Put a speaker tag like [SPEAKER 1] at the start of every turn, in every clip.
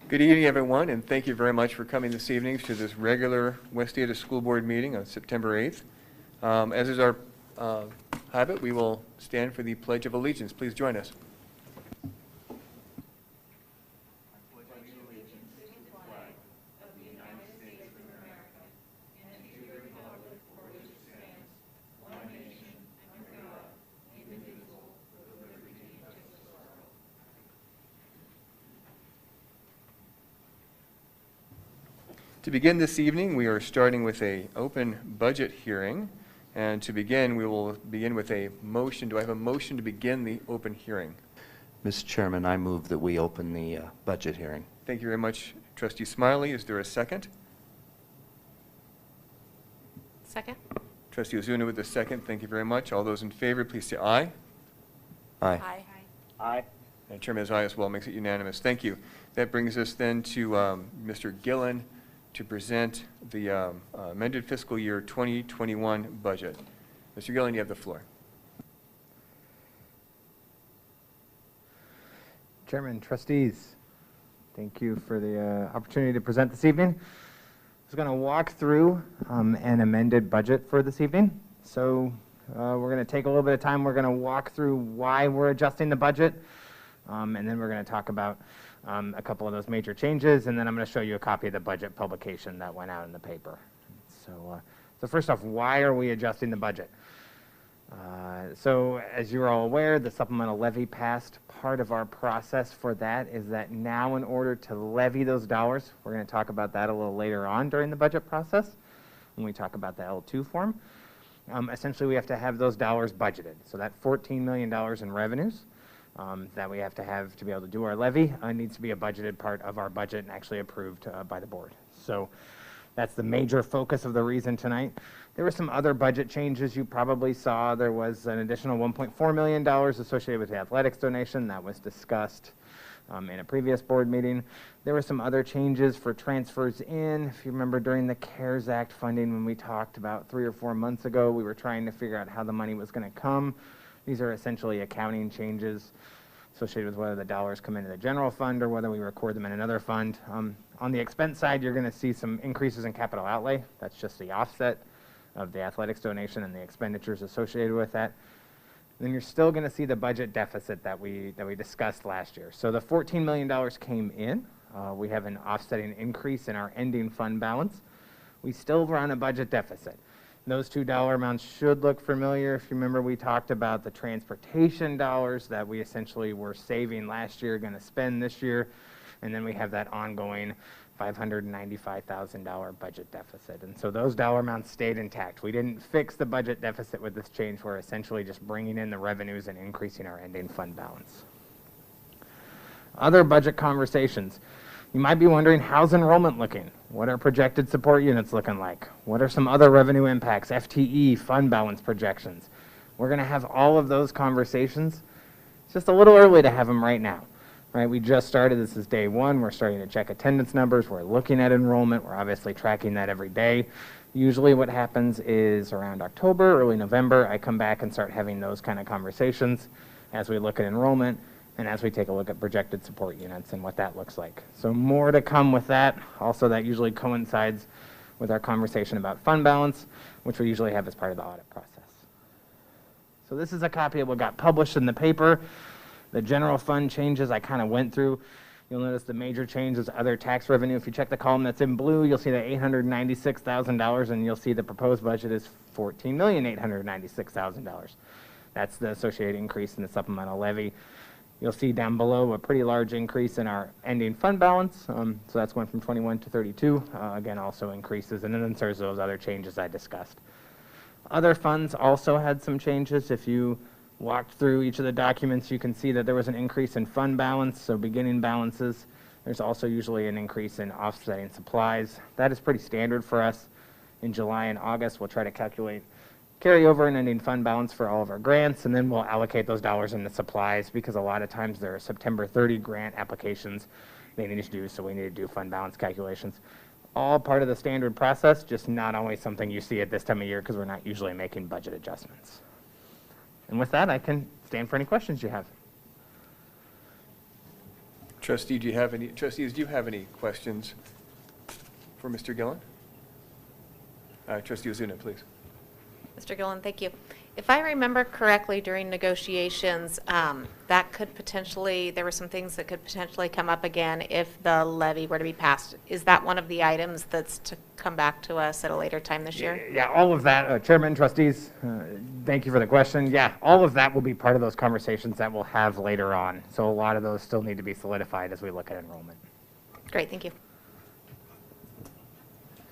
[SPEAKER 1] Good evening, everyone, and thank you very much for coming this evening to this regular West Ada School Board meeting on September 8th. As is our habit, we will stand for the Pledge of Allegiance. Please join us. To begin this evening, we are starting with an open budget hearing. And to begin, we will begin with a motion. Do I have a motion to begin the open hearing?
[SPEAKER 2] Mr. Chairman, I move that we open the budget hearing.
[SPEAKER 1] Thank you very much, Trustee Smiley. Is there a second?
[SPEAKER 3] Second.
[SPEAKER 1] Trustee Ozuna with the second. Thank you very much. All those in favor, please say aye.
[SPEAKER 2] Aye.
[SPEAKER 3] Aye.
[SPEAKER 4] Aye.
[SPEAKER 1] And Chairman is aye as well. Makes it unanimous. Thank you. That brings us then to Mr. Gillen to present the amended fiscal year 2021 budget. Mr. Gillen, you have the floor.
[SPEAKER 4] Chairman, trustees, thank you for the opportunity to present this evening. I was going to walk through an amended budget for this evening. So we're going to take a little bit of time. We're going to walk through why we're adjusting the budget, and then we're going to talk about a couple of those major changes, and then I'm going to show you a copy of the budget publication that went out in the paper. So first off, why are we adjusting the budget? So as you're all aware, the supplemental levy passed. Part of our process for that is that now in order to levy those dollars, we're going to talk about that a little later on during the budget process when we talk about the L2 form. Essentially, we have to have those dollars budgeted. So that $14 million in revenues that we have to be able to do our levy needs to be a budgeted part of our budget and actually approved by the board. So that's the major focus of the reason tonight. There were some other budget changes you probably saw. There was an additional $1.4 million associated with the athletics donation that was discussed in a previous board meeting. There were some other changes for transfers in. If you remember during the CARES Act funding when we talked about 3 or 4 months ago, we were trying to figure out how the money was going to come. These are essentially accounting changes associated with whether the dollars come into the general fund or whether we record them in another fund. On the expense side, you're going to see some increases in capital outlay. That's just the offset of the athletics donation and the expenditures associated with that. Then you're still going to see the budget deficit that we discussed last year. So the $14 million came in. We have an offsetting increase in our ending fund balance. We still run a budget deficit. Those two dollar amounts should look familiar. If you remember, we talked about the transportation dollars that we essentially were saving last year, going to spend this year, and then we have that ongoing $595,000 budget deficit. And so those dollar amounts stayed intact. We didn't fix the budget deficit with this change. We're essentially just bringing in the revenues and increasing our ending fund balance. Other budget conversations. You might be wondering, how's enrollment looking? What are projected support units looking like? What are some other revenue impacts, FTE, fund balance projections? We're going to have all of those conversations. It's just a little early to have them right now. Right? We just started. This is day one. We're starting to check attendance numbers. We're looking at enrollment. We're obviously tracking that every day. Usually what happens is around October, early November, I come back and start having those kind of conversations as we look at enrollment and as we take a look at projected support units and what that looks like. So more to come with that. Also, that usually coincides with our conversation about fund balance, which we usually have as part of the audit process. So this is a copy of what got published in the paper. The general fund changes I kind of went through. You'll notice the major change is other tax revenue. If you check the column that's in blue, you'll see that $896,000, and you'll see the proposed budget is $14,896,000. That's the associated increase in the supplemental levy. You'll see down below a pretty large increase in our ending fund balance. So that's going from 21 to 32. Again, also increases. And then there's those other changes I discussed. Other funds also had some changes. If you walked through each of the documents, you can see that there was an increase in fund balance, so beginning balances. There's also usually an increase in offsetting supplies. That is pretty standard for us. In July and August, we'll try to calculate carryover and ending fund balance for all of our grants, and then we'll allocate those dollars into supplies because a lot of times there are September 30 grant applications they need to do, so we need to do fund balance calculations. All part of the standard process, just not always something you see at this time of year because we're not usually making budget adjustments. And with that, I can stand for any questions you have.
[SPEAKER 1] Trustees, do you have any questions for Mr. Gillen? Trustee Ozuna, please.
[SPEAKER 3] Mr. Gillen, thank you. If I remember correctly, during negotiations, that could potentially, there were some things that could potentially come up again if the levy were to be passed. Is that one of the items that's to come back to us at a later time this year?
[SPEAKER 4] Yeah, all of that, Chairman, trustees, thank you for the question. Yeah, all of that will be part of those conversations that we'll have later on. So a lot of those still need to be solidified as we look at enrollment.
[SPEAKER 3] Great, thank you.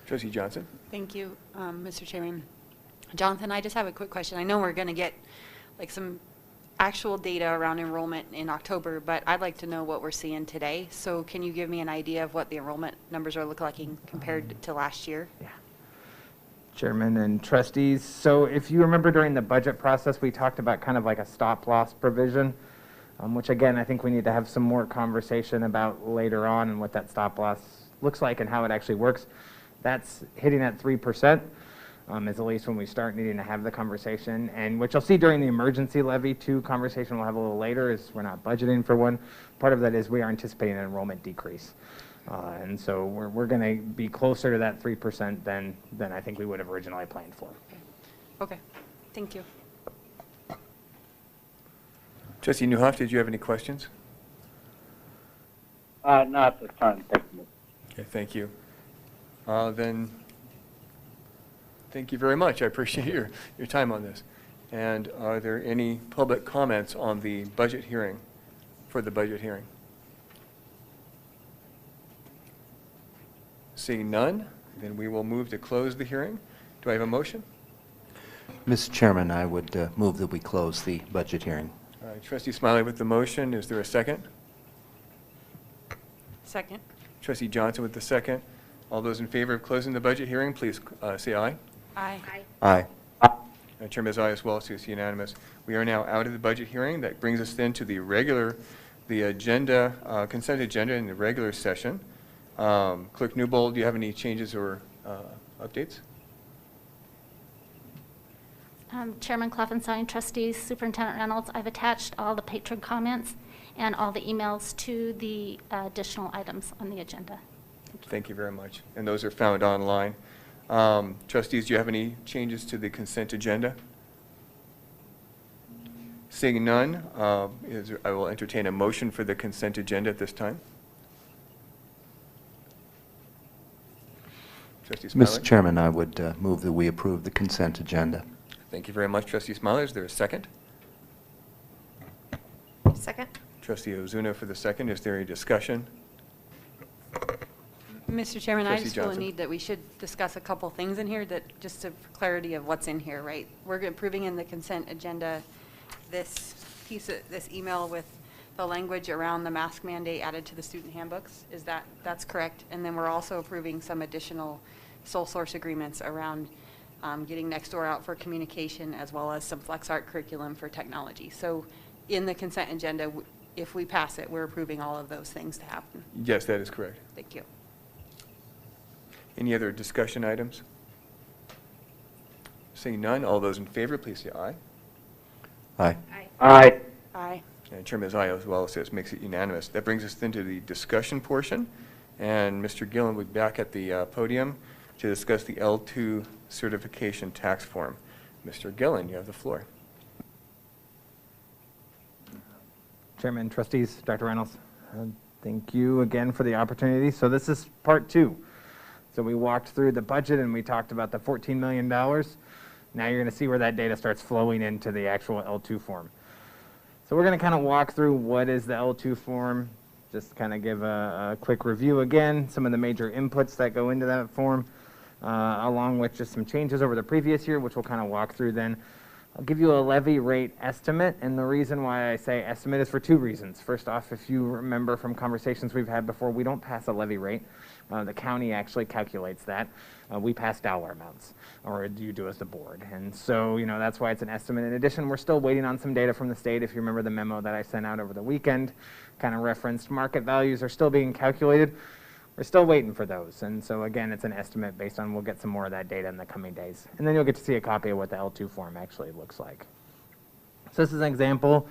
[SPEAKER 1] Trustee Johnson?
[SPEAKER 5] Thank you, Mr. Chairman. Jonathan, I just have a quick question. I know we're going to get like some actual data around enrollment in October, but I'd like to know what we're seeing today. So can you give me an idea of what the enrollment numbers are looking like compared to last year?
[SPEAKER 4] Yeah. Chairman and trustees, so if you remember during the budget process, we talked about kind of like a stop loss provision, which again, I think we need to have some more conversation about later on and what that stop loss looks like and how it actually works. That's hitting at 3%. Is at least when we start needing to have the conversation. And what you'll see during the emergency levy 2 conversation we'll have a little later is we're not budgeting for one. Part of that is we are anticipating an enrollment decrease. And so we're going to be closer to that 3% than I think we would have originally planned for.
[SPEAKER 5] Okay, thank you.
[SPEAKER 1] Trustee Newhoff, did you have any questions?
[SPEAKER 6] Not at this time, thank you.
[SPEAKER 1] Okay, thank you. Then, thank you very much. I appreciate your time on this. And are there any public comments on the budget hearing, for the budget hearing? Seeing none, then we will move to close the hearing. Do I have a motion?
[SPEAKER 2] Mr. Chairman, I would move that we close the budget hearing.
[SPEAKER 1] All right, Trustee Smiley with the motion. Is there a second?
[SPEAKER 5] Second.
[SPEAKER 1] Trustee Johnson with the second. All those in favor of closing the budget hearing, please say aye.
[SPEAKER 5] Aye.
[SPEAKER 2] Aye.
[SPEAKER 1] Chairman is aye as well, so it's unanimous. We are now out of the budget hearing. That brings us then to the agenda, consent agenda in the regular session. Clerk Newbold, do you have any changes or updates?
[SPEAKER 7] Chairman Kloffenstein, trustees, Superintendent Reynolds, I've attached all the patron comments and all the emails to the additional items on the agenda.
[SPEAKER 1] Thank you very much. And those are found online. Trustees, do you have any changes to the consent agenda? Seeing none, I will entertain a motion for the consent agenda at this time. Trustee Smiley?
[SPEAKER 2] Mr. Chairman, I would move that we approve the consent agenda.
[SPEAKER 1] Thank you very much, Trustee Smiley. Is there a second?
[SPEAKER 3] Second?
[SPEAKER 1] Trustee Ozuna for the second. Is there any discussion?
[SPEAKER 5] Mr. Chairman, I
[SPEAKER 1] Trustee
[SPEAKER 5] just feel a
[SPEAKER 1] Johnson.
[SPEAKER 5] need that we should discuss a couple things in here that, just for clarity of what's in here, right? We're approving in the consent agenda this piece of, this email with the language around the mask mandate added to the student handbooks. That's correct? And then we're also approving some additional sole source agreements around getting Nextdoor out for communication, as well as some flex art curriculum for technology. So in the consent agenda, if we pass it, we're approving all of those things to happen.
[SPEAKER 1] Yes, that is correct.
[SPEAKER 5] Thank you.
[SPEAKER 1] Any other discussion items? Seeing none, all those in favor, please say aye.
[SPEAKER 2] Aye.
[SPEAKER 6] Aye.
[SPEAKER 5] Aye.
[SPEAKER 1] And Chairman is aye as well, so it makes it unanimous. That brings us then to the discussion portion, and Mr. Gillen will be back at the podium to discuss the L2 certification tax form. Mr. Gillen, you have the floor.
[SPEAKER 4] Chairman, trustees, Dr. Reynolds, thank you again for the opportunity. So this is part 2. So we walked through the budget and we talked about the $14 million. Now you're going to see where that data starts flowing into the actual L2 form. So we're going to kind of walk through what is the L2 form, just kind of give a quick review again, some of the major inputs that go into that form, along with just some changes over the previous year, which we'll kind of walk through then. I'll give you a levy rate estimate, and the reason why I say estimate is for 2 reasons. First off, if you remember from conversations we've had before, we don't pass a levy rate. The county actually calculates that. We pass dollar amounts, or you do as the board. And so, that's why it's an estimate. In addition, we're still waiting on some data from the state. If you remember the memo that I sent out over the weekend, kind of referenced market values are still being calculated. We're still waiting for those. And so again, it's an estimate based on, we'll get some more of that data in the coming days. And then you'll get to see a copy of what the L2 form actually looks like. So this is an example.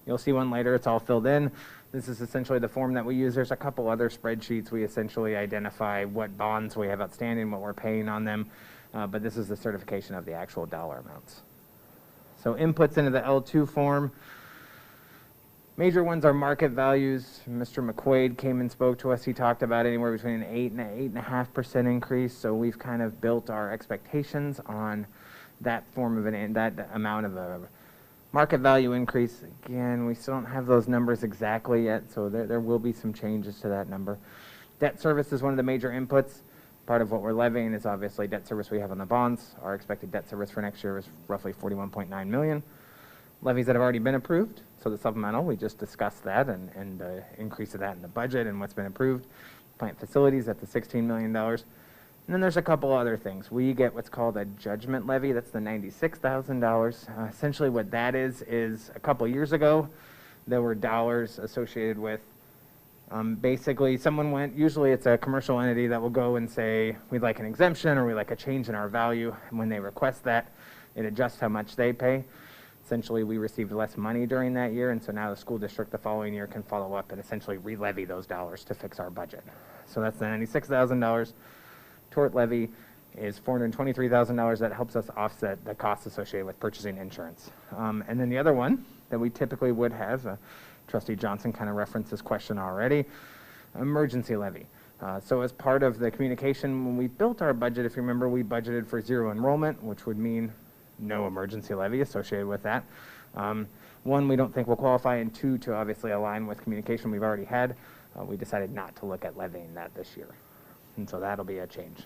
[SPEAKER 4] You'll see one later, it's all filled in. This is essentially the form that we use. There's a couple other spreadsheets. We essentially identify what bonds we have outstanding, what we're paying on them, but this is the certification of the actual dollar amounts. So inputs into the L2 form. Major ones are market values. Mr. McQuaid came and spoke to us. He talked about anywhere between an 8 and an 8.5% increase. So we've kind of built our expectations on that form of that amount of a market value increase. Again, we still don't have those numbers exactly yet, so there will be some changes to that number. Debt service is one of the major inputs. Part of what we're levying is obviously debt service we have on the bonds. Our expected debt service for next year is roughly $41.9 million. Levies that have already been approved, so the supplemental, we just discussed that and increase of that in the budget and what's been approved. Plant facilities at the $16 million. And then there's a couple other things. We get what's called a judgment levy. That's the $96,000. Essentially what that is a couple years ago, there were dollars associated with basically someone went, usually it's a commercial entity that will go and say, we'd like an exemption or we'd like a change in our value. And when they request that, it adjusts how much they pay. Essentially, we received less money during that year, and so now the school district the following year can follow up and essentially re-levy those dollars to fix our budget. So that's the $96,000. Tort levy is $423,000. That helps us offset the costs associated with purchasing insurance. And then the other one that we typically would have, Trustee Johnson kind of referenced this question already, emergency levy. So as part of the communication, when we built our budget, if you remember, we budgeted for 0 enrollment, which would mean no emergency levy associated with that. One, we don't think we'll qualify, and two, to obviously align with communication we've already had, we decided not to look at levying that this year. And so that'll be a change.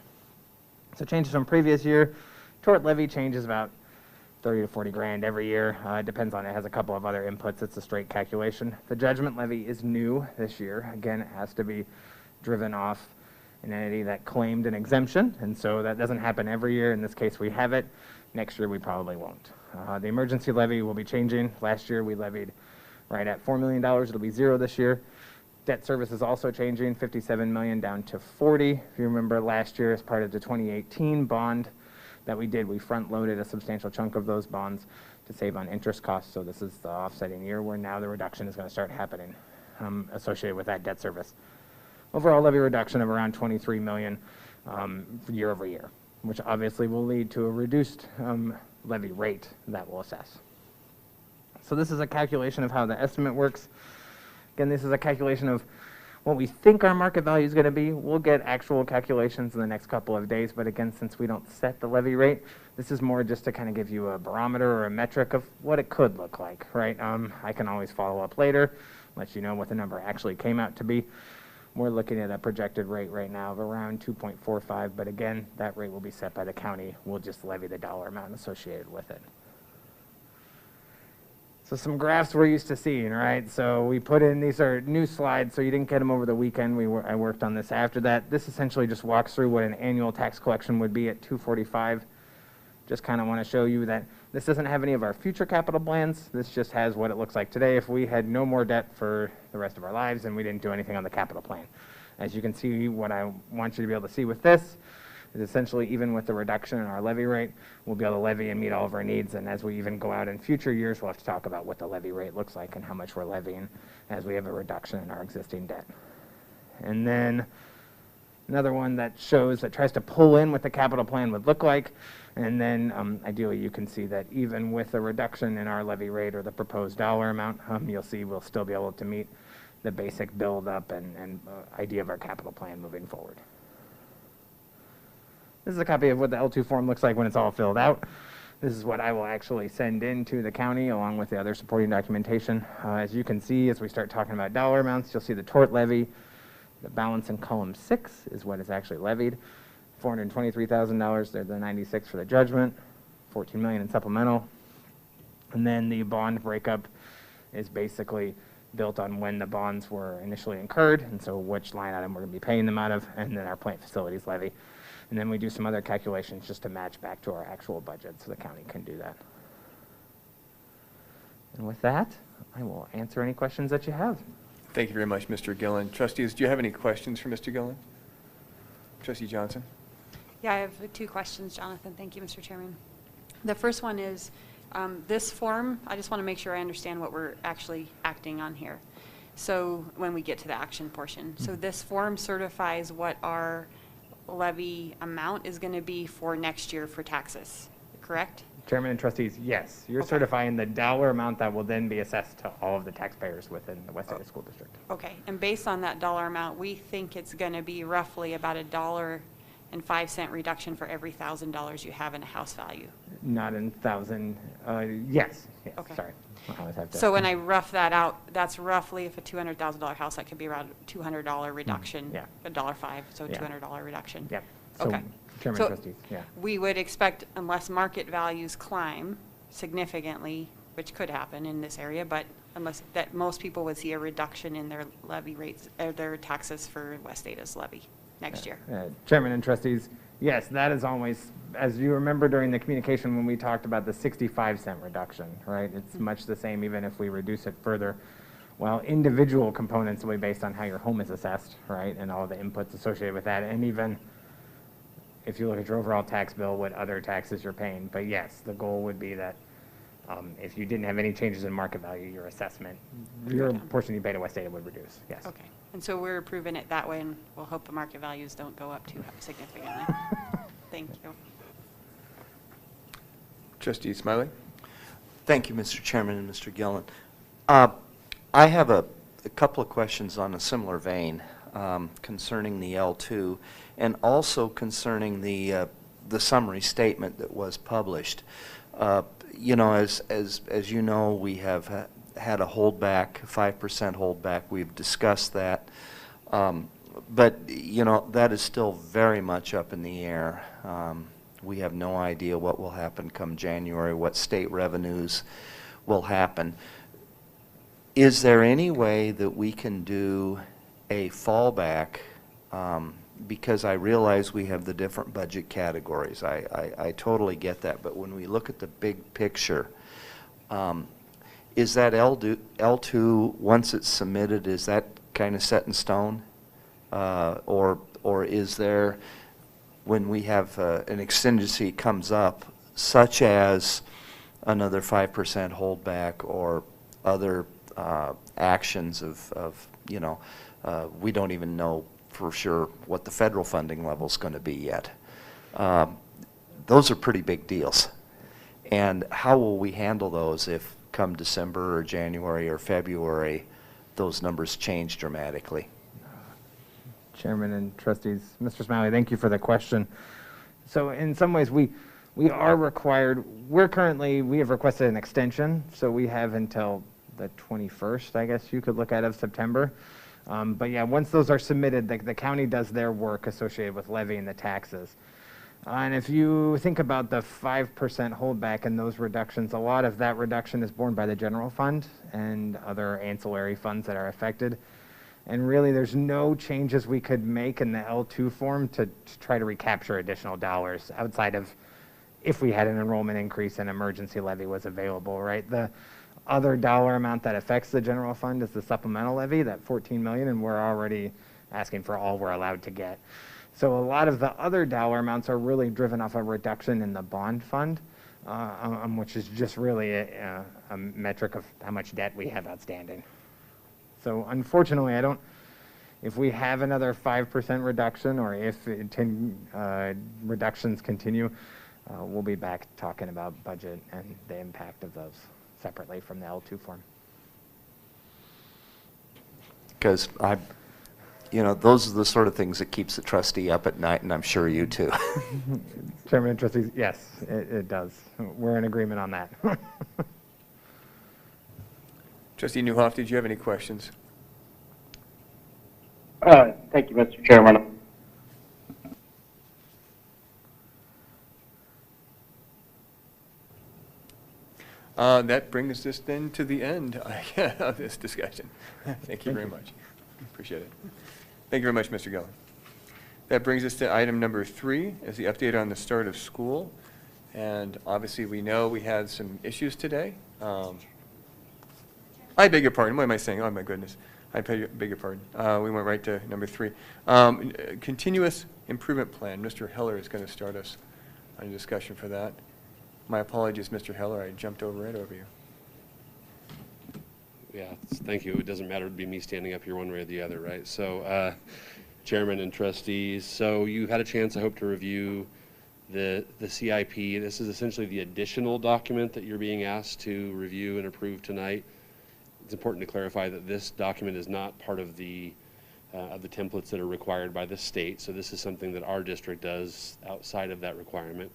[SPEAKER 4] So changes from previous year, tort levy changes about 30 to 40 grand every year. It depends on, it has a couple of other inputs. It's a straight calculation. The judgment levy is new this year. Again, it has to be driven off an entity that claimed an exemption, and so that doesn't happen every year. In this case, we have it. Next year, we probably won't. The emergency levy will be changing. Last year, we levied right at $4 million. It'll be 0 this year. Debt service is also changing, $57 million down to 40. If you remember last year, as part of the 2018 bond that we did, we front-loaded a substantial chunk of those bonds to save on interest costs. So this is the offsetting year where now the reduction is going to start happening associated with that debt service. Overall levy reduction of around $23 million year over year, which obviously will lead to a reduced levy rate that we'll assess. So this is a calculation of how the estimate works. Again, this is a calculation of what we think our market value is going to be. We'll get actual calculations in the next couple of days, but again, since we don't set the levy rate, this is more just to kind of give you a barometer or a metric of what it could look like, right? I can always follow up later, let you know what the number actually came out to be. We're looking at a projected rate right now of around 2.45, but again, that rate will be set by the county. We'll just levy the dollar amount associated with it. So some graphs we're used to seeing, right? So we put in, these are new slides, so you didn't get them over the weekend. I worked on this after that. This essentially just walks through what an annual tax collection would be at 245. Just kind of want to show you that this doesn't have any of our future capital plans. This just has what it looks like today if we had no more debt for the rest of our lives and we didn't do anything on the capital plan. As you can see, what I want you to be able to see with this is essentially even with the reduction in our levy rate, we'll be able to levy and meet all of our needs. And as we even go out in future years, we'll have to talk about what the levy rate looks like and how much we're levying as we have a reduction in our existing debt. And then another one that shows, that tries to pull in what the capital plan would look like. And then ideally you can see that even with a reduction in our levy rate or the proposed dollar amount, you'll see we'll still be able to meet the basic build up and idea of our capital plan moving forward. This is a copy of what the L2 form looks like when it's all filled out. This is what I will actually send in to the county along with the other supporting documentation. As you can see, as we start talking about dollar amounts, you'll see the tort levy. The balance in column 6 is what is actually levied. $423,000, there's the 96 for the judgment, $14 million in supplemental. And then the bond breakup is basically built on when the bonds were initially incurred, and so which line item we're going to be paying them out of, and then our plant facilities levy. And then we do some other calculations just to match back to our actual budget so the county can do that. And with that, I will answer any questions that you have.
[SPEAKER 1] Thank you very much, Mr. Gillen. Trustees, do you have any questions for Mr. Gillen? Trustee Johnson?
[SPEAKER 5] Yeah, I have 2 questions, Jonathan. Thank you, Mr. Chairman. The first one is, This form, I just want to make sure I understand what we're actually acting on here. So when we get to the action portion. So this form certifies what our levy amount is going to be for next year for taxes, correct?
[SPEAKER 4] Chairman and trustees, yes, you're
[SPEAKER 5] Okay.
[SPEAKER 4] certifying the dollar amount that will then be assessed to all of the taxpayers within the West Ada School District.
[SPEAKER 5] Okay, and based on that dollar amount, we think it's going to be roughly about $1.05 reduction for every $1,000 you have in a house value.
[SPEAKER 4] Not in thousand, yes,
[SPEAKER 5] Okay.
[SPEAKER 4] sorry. I always have to-
[SPEAKER 5] So when I rough that out, that's roughly, if a $200,000 house, that could be around $200 reduction.
[SPEAKER 4] yeah.
[SPEAKER 5] $1.05, so
[SPEAKER 4] Yeah.
[SPEAKER 5] $200 reduction.
[SPEAKER 4] Yep. So,
[SPEAKER 5] Okay.
[SPEAKER 4] Chairman
[SPEAKER 5] So
[SPEAKER 4] and trustees, yeah.
[SPEAKER 5] we would expect, unless market values climb significantly, which could happen in this area, but unless, that most people would see a reduction in their levy rates, or their taxes for West Ada's levy next year.
[SPEAKER 4] Chairman and trustees, yes, that is always, as you remember during the communication when we talked about the 65-cent reduction, right? It's much the same even if we reduce it further. Well, individual components will be based on how your home is assessed, right? And all the inputs associated with that. And even if you look at your overall tax bill, what other taxes you're paying. But yes, the goal would be that if you didn't have any changes in market value, your assessment, your portion you pay to West Ada would reduce, yes.
[SPEAKER 5] Okay, and so we're approving it that way, and we'll hope the market values don't go up too significantly. Thank you.
[SPEAKER 1] Trustee Smiley?
[SPEAKER 2] Thank you, Mr. Chairman and Mr. Gillen. I have a couple of questions on a similar vein concerning the L2 and also concerning the summary statement that was published. You know, as you know, we have had a holdback, 5% holdback. We've discussed that. But, you know, that is still very much up in the air. We have no idea what will happen come January, what state revenues will happen. Is there any way that we can do a fallback? Because I realize we have the different budget categories. I totally get that. But when we look at the big picture, is that L2, once it's submitted, is that kind of set in stone? Or is there, when we have an exigency comes up, such as another 5% holdback or other actions of you know, we don't even know for sure what the federal funding level is going to be yet. Those are pretty big deals. And how will we handle those if come December or January or February, those numbers change dramatically?
[SPEAKER 4] Chairman and trustees, Mr. Smiley, thank you for the question. So in some ways, we are required, we have requested an extension, so we have until the 21st, I guess you could look at, of September. But yeah, once those are submitted, the county does their work associated with levying the taxes. And if you think about the 5% holdback and those reductions, a lot of that reduction is borne by the general fund and other ancillary funds that are affected. And really, there's no changes we could make in the L2 form to try to recapture additional dollars outside of if we had an enrollment increase and emergency levy was available, right? The other dollar amount that affects the general fund is the supplemental levy, that $14 million, and we're already asking for all we're allowed to get. So a lot of the other dollar amounts are really driven off a reduction in the bond fund, which is just really a metric of how much debt we have outstanding. So unfortunately, if we have another 5% reduction or if reductions continue, we'll be back talking about budget and the impact of those separately from the L2 form.
[SPEAKER 2] Because you know, those are the sort of things that keeps the trustee up at night, and I'm sure you too.
[SPEAKER 4] Chairman and trustees, yes, it does. We're in agreement on that.
[SPEAKER 1] Trustee Newhoff, did you have any questions?
[SPEAKER 6] Thank you, Mr. Chairman.
[SPEAKER 1] That brings us then to the end of this discussion. Thank you very much. Appreciate it. Thank you very much, Mr. Gillen. That brings us to item number 3, is the update on the start of school. And obviously, we know we had some issues today. I beg your pardon. What am I saying? Oh, my goodness. I beg your pardon. We went right to number 3. Continuous improvement plan. Mr. Heller is going to start us on a discussion for that. My apologies, Mr. Heller, I jumped right over you.
[SPEAKER 8] Yeah, thank you. It doesn't matter to be me standing up here one way or the other, right? So, Chairman and trustees, so you had a chance, I hope, to review the CIP. This is essentially the additional document that you're being asked to review and approve tonight. It's important to clarify that this document is not part of the templates that are required by the state. So this is something that our district does outside of that requirement.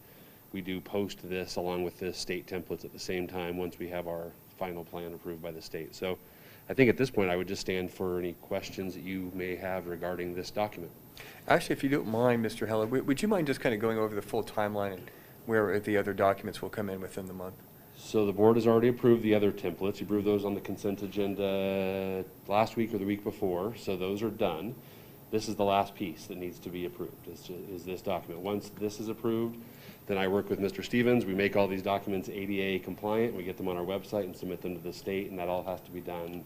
[SPEAKER 8] We do post this along with the state templates at the same time once we have our final plan approved by the state. So I think at this point I would just stand for any questions that you may have regarding this document.
[SPEAKER 1] Actually, if you don't mind, Mr. Heller, would you mind just kind of going over the full timeline and where the other documents will come in within the month?
[SPEAKER 8] So the board has already approved the other templates. You approved those on the consent agenda last week or the week before, so those are done. This is the last piece that needs to be approved, is this document. Once this is approved, then I work with Mr. Stevens. We make all these documents ADA compliant. We get them on our website and submit them to the state, and that all has to be done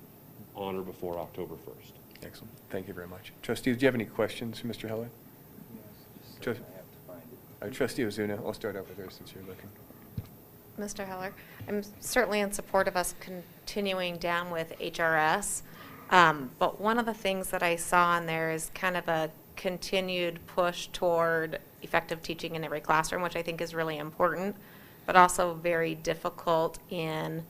[SPEAKER 8] on or before October 1st.
[SPEAKER 1] Excellent. Thank you very much. Trustees, do you have any questions for Mr. Heller? Yes. Trustee Ozuna, I'll start out with her since you're looking.
[SPEAKER 3] Mr. Heller, I'm certainly in support of us continuing down with HRS, but one of the things that I saw in there is kind of a continued push toward effective teaching in every classroom, which I think is really important, but also very difficult in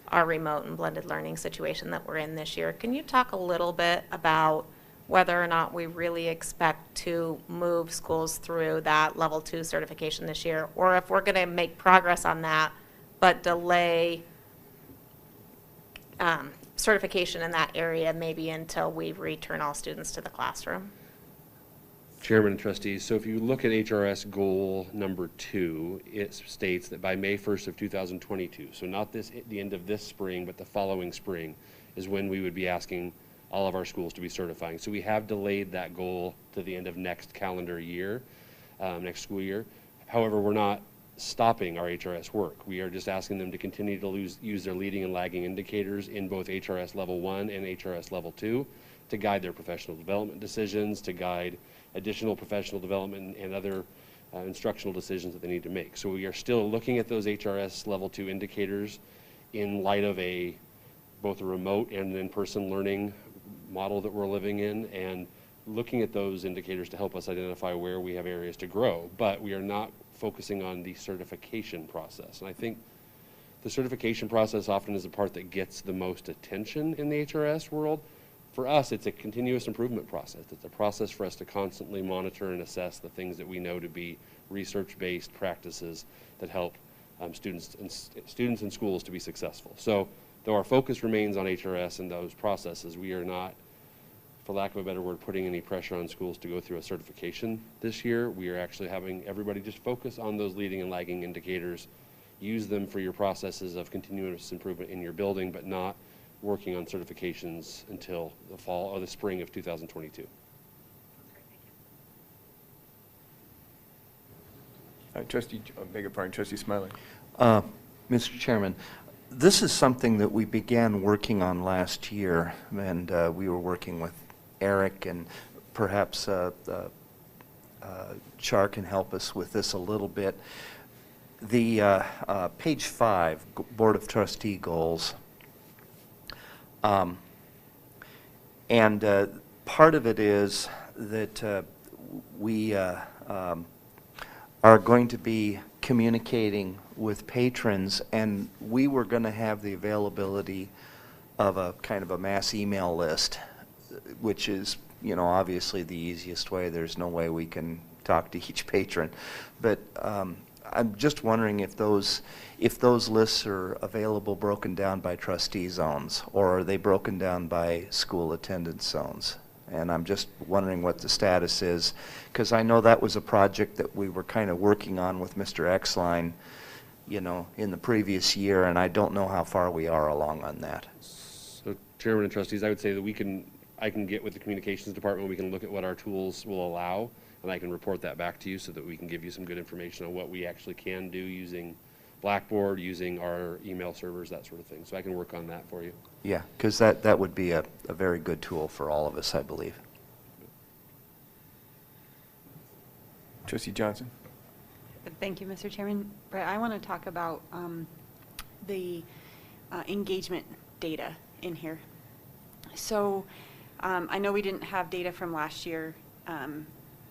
[SPEAKER 3] our remote and blended learning situation that we're in this year. Can you talk a little bit about whether or not we really expect to move schools through that level 2 certification this year, or if we're going to make progress on that but delay certification in that area maybe until we return all students to the classroom?
[SPEAKER 8] Chairman and trustees, so if you look at HRS goal number 2, it states that by May 1st of 2022, so not the end of this spring, but the following spring, is when we would be asking all of our schools to be certifying. So we have delayed that goal to the end of next calendar year, next school year. However, we're not stopping our HRS work. We are just asking them to continue to use their leading and lagging indicators in both HRS level 1 and HRS level 2 to guide their professional development decisions, to guide additional professional development and other instructional decisions that they need to make. So we are still looking at those HRS level 2 indicators in light of both a remote and an in-person learning model that we're living in, and looking at those indicators to help us identify where we have areas to grow. But we are not focusing on the certification process. And I think the certification process often is the part that gets the most attention in the HRS world. For us, it's a continuous improvement process. It's a process for us to constantly monitor and assess the things that we know to be research-based practices that help students and schools to be successful. So though our focus remains on HRS and those processes, we are not, for lack of a better word, putting any pressure on schools to go through a certification this year. We are actually having everybody just focus on those leading and lagging indicators, use them for your processes of continuous improvement in your building, but not working on certifications until the fall or the spring of 2022.
[SPEAKER 1] Trustee, beg your pardon, Trustee Smiley.
[SPEAKER 2] Mr. Chairman, this is something that we began working on last year, and we were working with Eric, and perhaps Char can help us with this a little bit. The page 5, Board of Trustee goals, and part of it is that we are going to be communicating with patrons, and we were going to have the availability of a kind of a mass email list, which is, you know, obviously the easiest way. There's no way we can talk to each patron. But I'm just wondering if those lists are available broken down by trustee zones, or are they broken down by school attendance zones? And I'm just wondering what the status is, because I know that was a project that we were kind of working on with Mr. Exline, you know, in the previous year, and I don't know how far we are along on that.
[SPEAKER 8] So, Chairman and trustees, I would say that I can get with the communications department. We can look at what our tools will allow, and I can report that back to you so that we can give you some good information on what we actually can do using Blackboard, using our email servers, that sort of thing. So I can work on that for you.
[SPEAKER 2] Yeah, because that would be a very good tool for all of us, I believe.
[SPEAKER 1] Trustee Johnson.
[SPEAKER 5] Thank you, Mr. Chairman. Brett, I want to talk about the engagement data in here. So I know we didn't have data from last year,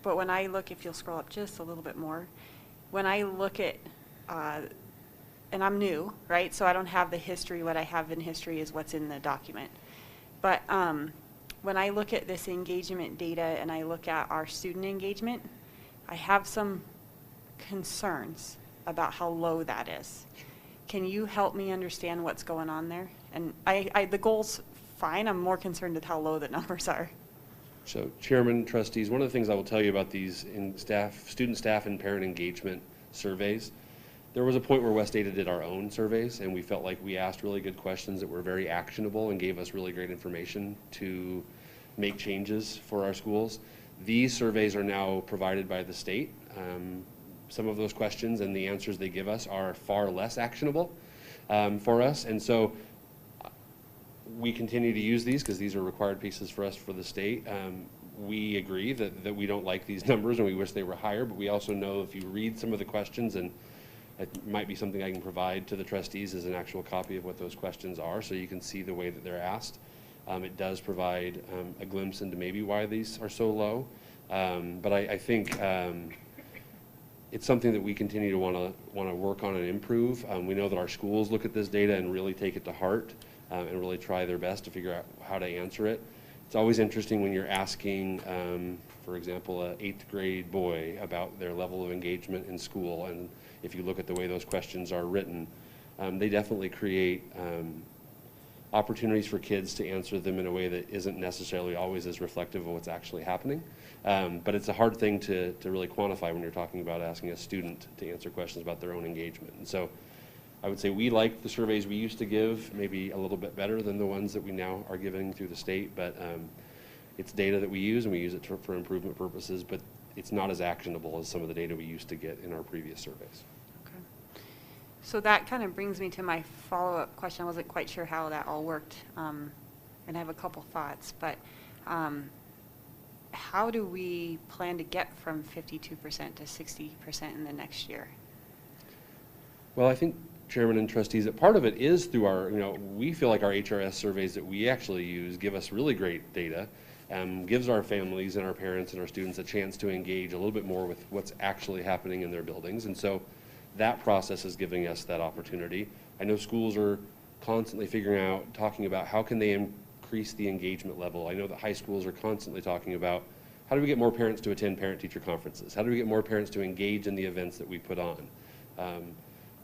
[SPEAKER 5] but when I look, if you'll scroll up just a little bit more, when I look at, and I'm new, right? So I don't have the history. What I have in history is what's in the document. But when I look at this engagement data and I look at our student engagement, I have some concerns about how low that is. Can you help me understand what's going on there? And the goal's fine. I'm more concerned with how low the numbers are.
[SPEAKER 8] So Chairman, trustees, one of the things I will tell you about these student, staff, and parent engagement surveys, there was a point where West Ada did our own surveys, and we felt like we asked really good questions that were very actionable and gave us really great information to make changes for our schools. These surveys are now provided by the state. Some of those questions and the answers they give us are far less actionable for us, and so we continue to use these because these are required pieces for us for the state. We agree that we don't like these numbers and we wish they were higher, but we also know if you read some of the questions, and it might be something I can provide to the trustees as an actual copy of what those questions are so you can see the way that they're asked. It does provide a glimpse into maybe why these are so low, but I think it's something that we continue to want to work on and improve. We know that our schools look at this data and really take it to heart and really try their best to figure out how to answer it. It's always interesting when you're asking, for example, an 8th grade boy about their level of engagement in school, and if you look at the way those questions are written, they definitely create opportunities for kids to answer them in a way that isn't necessarily always as reflective of what's actually happening. But it's a hard thing to really quantify when you're talking about asking a student to answer questions about their own engagement. And so I would say we like the surveys we used to give, maybe a little bit better than the ones that we now are giving through the state, but it's data that we use and we use it for improvement purposes, but it's not as actionable as some of the data we used to get in our previous surveys.
[SPEAKER 5] Okay. So that kind of brings me to my follow-up question. I wasn't quite sure how that all worked, and I have a couple thoughts, but how do we plan to get from 52% to 60% in the next year?
[SPEAKER 8] Well, I think, Chairman and trustees, that part of it is through our, we feel like our HRS surveys that we actually use give us really great data, gives our families and our parents and our students a chance to engage a little bit more with what's actually happening in their buildings. And so that process is giving us that opportunity. I know schools are constantly figuring out, talking about how can they increase the engagement level. I know that high schools are constantly talking about how do we get more parents to attend parent-teacher conferences? How do we get more parents to engage in the events that we put on?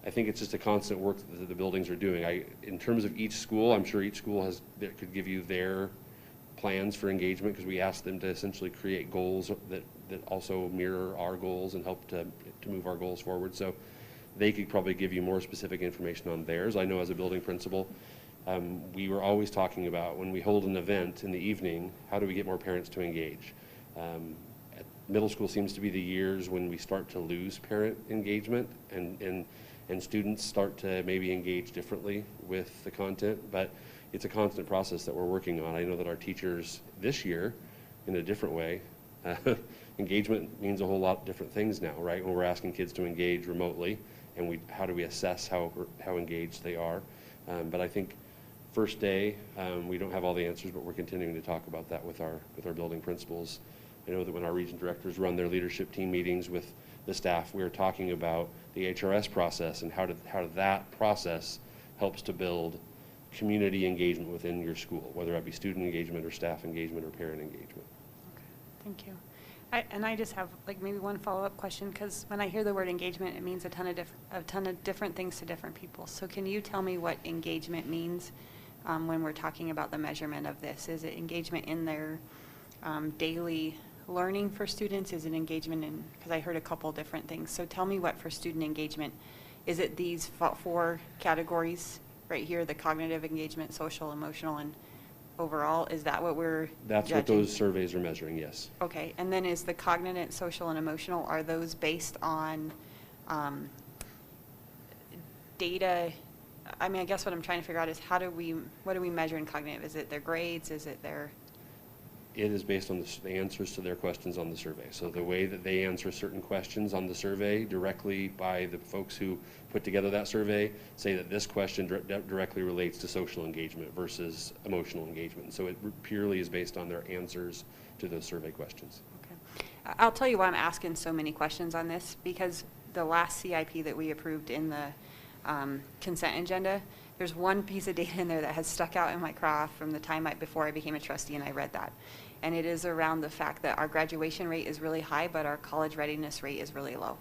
[SPEAKER 8] I think it's just a constant work that the buildings are doing. In terms of each school, I'm sure each school could give you their plans for engagement, because we ask them to essentially create goals that also mirror our goals and help to move our goals forward. So they could probably give you more specific information on theirs. I know as a building principal, we were always talking about when we hold an event in the evening, how do we get more parents to engage? Middle school seems to be the years when we start to lose parent engagement and students start to maybe engage differently with the content, but it's a constant process that we're working on. I know that our teachers this year, in a different way, engagement means a whole lot different things now, right? When we're asking kids to engage remotely, and how do we assess how engaged they are? But I think first day, we don't have all the answers, but we're continuing to talk about that with our building principals. I know that when our region directors run their leadership team meetings with the staff, we're talking about the HRS process and how that process helps to build community engagement within your school, whether that be student engagement or staff engagement or parent engagement.
[SPEAKER 5] Okay, thank you. I just have maybe one follow-up question, because when I hear the word engagement, it means a ton of different things to different people. So can you tell me what engagement means when we're talking about the measurement of this? Is it engagement in their daily learning for students? Is it engagement in, because I heard a couple different things. So tell me what for student engagement, is it these 4 categories right here, the cognitive engagement, social, emotional, and overall? Is that what we're
[SPEAKER 8] That's
[SPEAKER 5] judging?
[SPEAKER 8] what those surveys are measuring, yes.
[SPEAKER 5] Okay, and then is the cognitive, social, and emotional, are those based on data? I mean, I guess what I'm trying to figure out is what do we measure in cognitive? Is it their grades? Is it their
[SPEAKER 8] It is based on the answers to their questions on the survey. So the way that they answer certain questions on the survey directly by the folks who put together that survey say that this question directly relates to social engagement versus emotional engagement. So it purely is based on their answers to those survey questions.
[SPEAKER 5] Okay. I'll tell you why I'm asking so many questions on this, because the last CIP that we approved in the consent agenda, there's one piece of data in there that has stuck out in my craw from the time before I became a trustee, and I read that. And it is around the fact that our graduation rate is really high, but our college readiness rate is really low.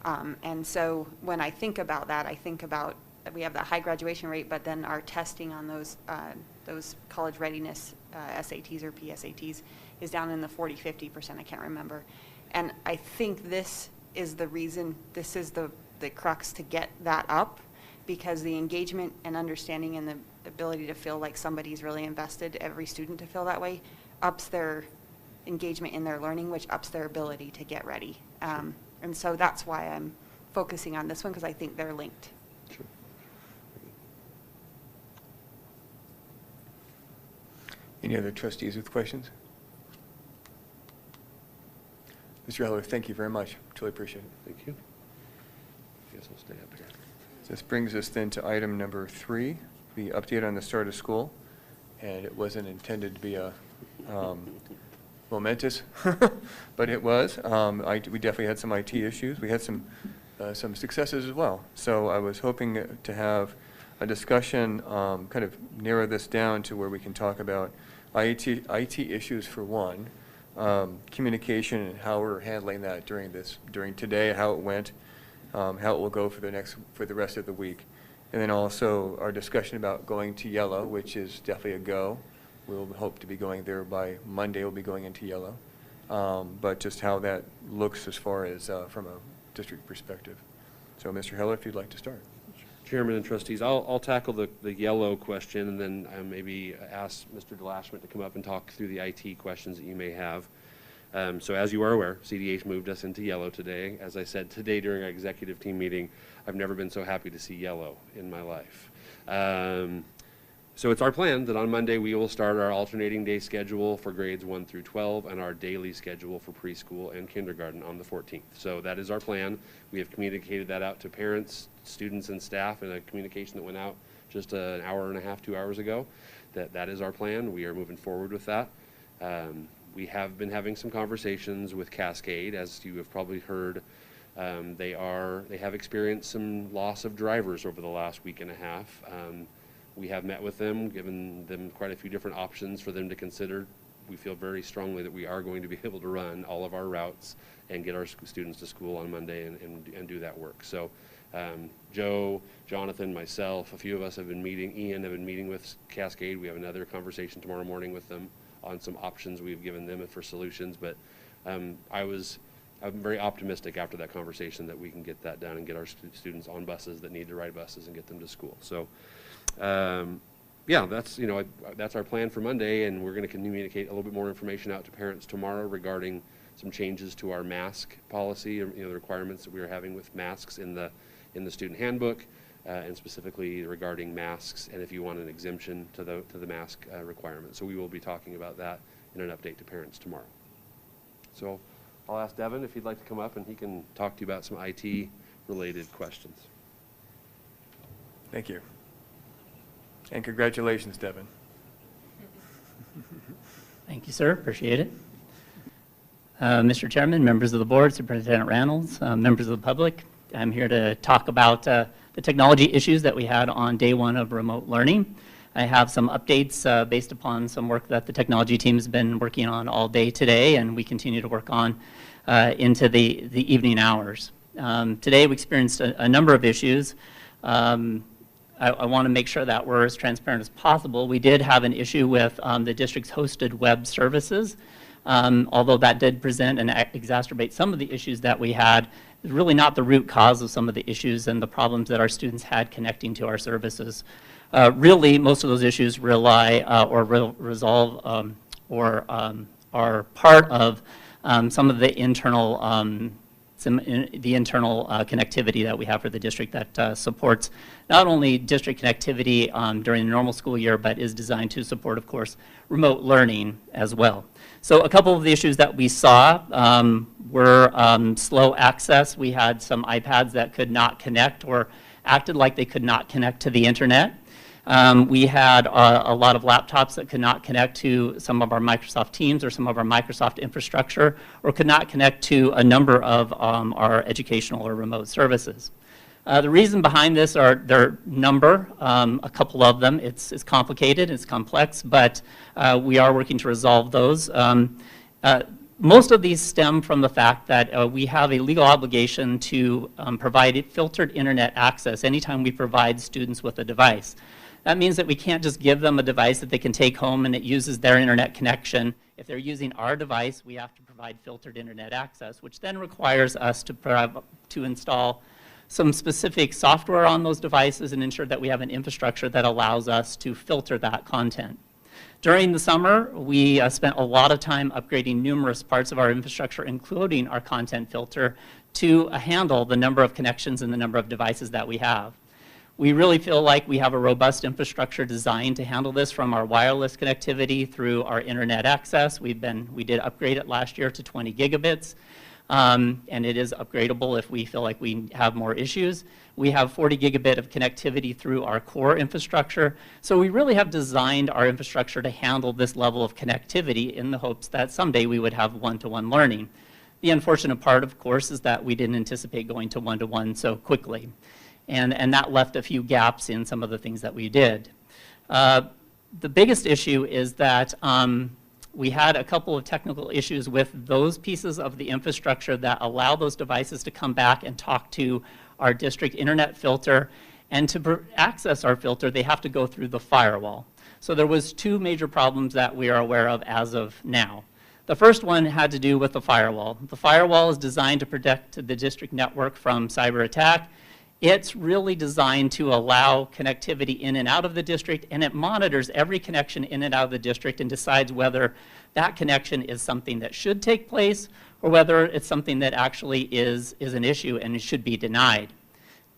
[SPEAKER 5] And so when I think about that, I think about we have that high graduation rate, but then our testing on those college readiness SATs or PSATs is down in the 40-50%, I can't remember. And I think this is the reason, this is the crux to get that up, because the engagement and understanding and the ability to feel like somebody's really invested, every student to feel that way, ups their engagement in their learning, which ups their ability to get ready. And so that's why I'm focusing on this one, because I think they're linked.
[SPEAKER 8] Sure.
[SPEAKER 1] Any other trustees with questions? Mr. Heller, thank you very much. Truly appreciate it.
[SPEAKER 8] Thank you. Guess I'll stay up here.
[SPEAKER 1] This brings us then to item number 3, the update on the start of school. And it wasn't intended to be a momentous, but it was. We definitely had some IT issues. We had some successes as well. So I was hoping to have a discussion, kind of narrow this down to where we can talk about IT issues for one, communication and how we're handling that during today, how it went, how it will go for the rest of the week. And then also our discussion about going to yellow, which is definitely a go. We'll hope to be going there by Monday. We'll be going into yellow. But just how that looks as far as from a district perspective. So Mr. Heller, if you'd like to start.
[SPEAKER 8] Chairman and trustees, I'll tackle the yellow question, and then maybe ask Mr. DeLashman to come up and talk through the IT questions that you may have. So as you are aware, CDH moved us into yellow today. As I said today during our executive team meeting, I've never been so happy to see yellow in my life. So it's our plan that on Monday we will start our alternating day schedule for grades 1 through 12 and our daily schedule for preschool and kindergarten on the 14th. So that is our plan. We have communicated that out to parents, students, and staff in a communication that went out just an hour and a half, 2 hours ago. That is our plan. We are moving forward with that. We have been having some conversations with Cascade, as you have probably heard. They have experienced some loss of drivers over the last week and a half. We have met with them, given them quite a few different options for them to consider. We feel very strongly that we are going to be able to run all of our routes and get our students to school on Monday and do that work. So Joe, Jonathan, myself, a few of us have been meeting. Ian have been meeting with Cascade. We have another conversation tomorrow morning with them on some options we've given them for solutions. But I'm very optimistic after that conversation that we can get that done and get our students on buses that need to ride buses and get them to school. So yeah, that's our plan for Monday, and we're going to communicate a little bit more information out to parents tomorrow regarding some changes to our mask policy, the requirements that we are having with masks in the student handbook, and specifically regarding masks, and if you want an exemption to the mask requirement. So we will be talking about that in an update to parents tomorrow. So I'll ask Devin if he'd like to come up, and he can talk to you about some IT related questions.
[SPEAKER 1] Thank you. And congratulations, Devin.
[SPEAKER 9] Thank you, sir. Appreciate it. Mr. Chairman, members of the board, Superintendent Reynolds, members of the public, I'm here to talk about the technology issues that we had on day one of remote learning. I have some updates based upon some work that the technology team has been working on all day today, and we continue to work on into the evening hours. Today we experienced a number of issues. I want to make sure that we're as transparent as possible. We did have an issue with the district's hosted web services. Although that did present and exacerbate some of the issues that we had, it's really not the root cause of some of the issues and the problems that our students had connecting to our services. Really, most of those issues rely or resolve or are part of some of the internal the internal connectivity that we have for the district that supports not only district connectivity during the normal school year, but is designed to support, of course, remote learning as well. So a couple of the issues that we saw were slow access. We had some iPads that could not connect or acted like they could not connect to the internet. We had a lot of laptops that could not connect to some of our Microsoft Teams or some of our Microsoft infrastructure, or could not connect to a number of our educational or remote services. The reason behind this are their number, a couple of them. It's complicated, it's complex, but we are working to resolve those. Most of these stem from the fact that we have a legal obligation to provide filtered internet access anytime we provide students with a device. That means that we can't just give them a device that they can take home and it uses their internet connection. If they're using our device, we have to provide filtered internet access, which then requires us to install some specific software on those devices and ensure that we have an infrastructure that allows us to filter that content. During the summer, we spent a lot of time upgrading numerous parts of our infrastructure, including our content filter, to handle the number of connections and the number of devices that we have. We really feel like we have a robust infrastructure designed to handle this, from our wireless connectivity through our internet access. We did upgrade it last year to 20 gigabits, and it is upgradable if we feel like we have more issues. We have 40 gigabit of connectivity through our core infrastructure. So we really have designed our infrastructure to handle this level of connectivity in the hopes that someday we would have one-to-one learning. The unfortunate part, of course, is that we didn't anticipate going to one-to-one so quickly. And that left a few gaps in some of the things that we did. The biggest issue is that we had a couple of technical issues with those pieces of the infrastructure that allow those devices to come back and talk to our district internet filter. And to access our filter, they have to go through the firewall. So there was two major problems that we are aware of as of now. The first one had to do with the firewall. The firewall is designed to protect the district network from cyber attack. It's really designed to allow connectivity in and out of the district, and it monitors every connection in and out of the district and decides whether that connection is something that should take place or whether it's something that actually is an issue and it should be denied.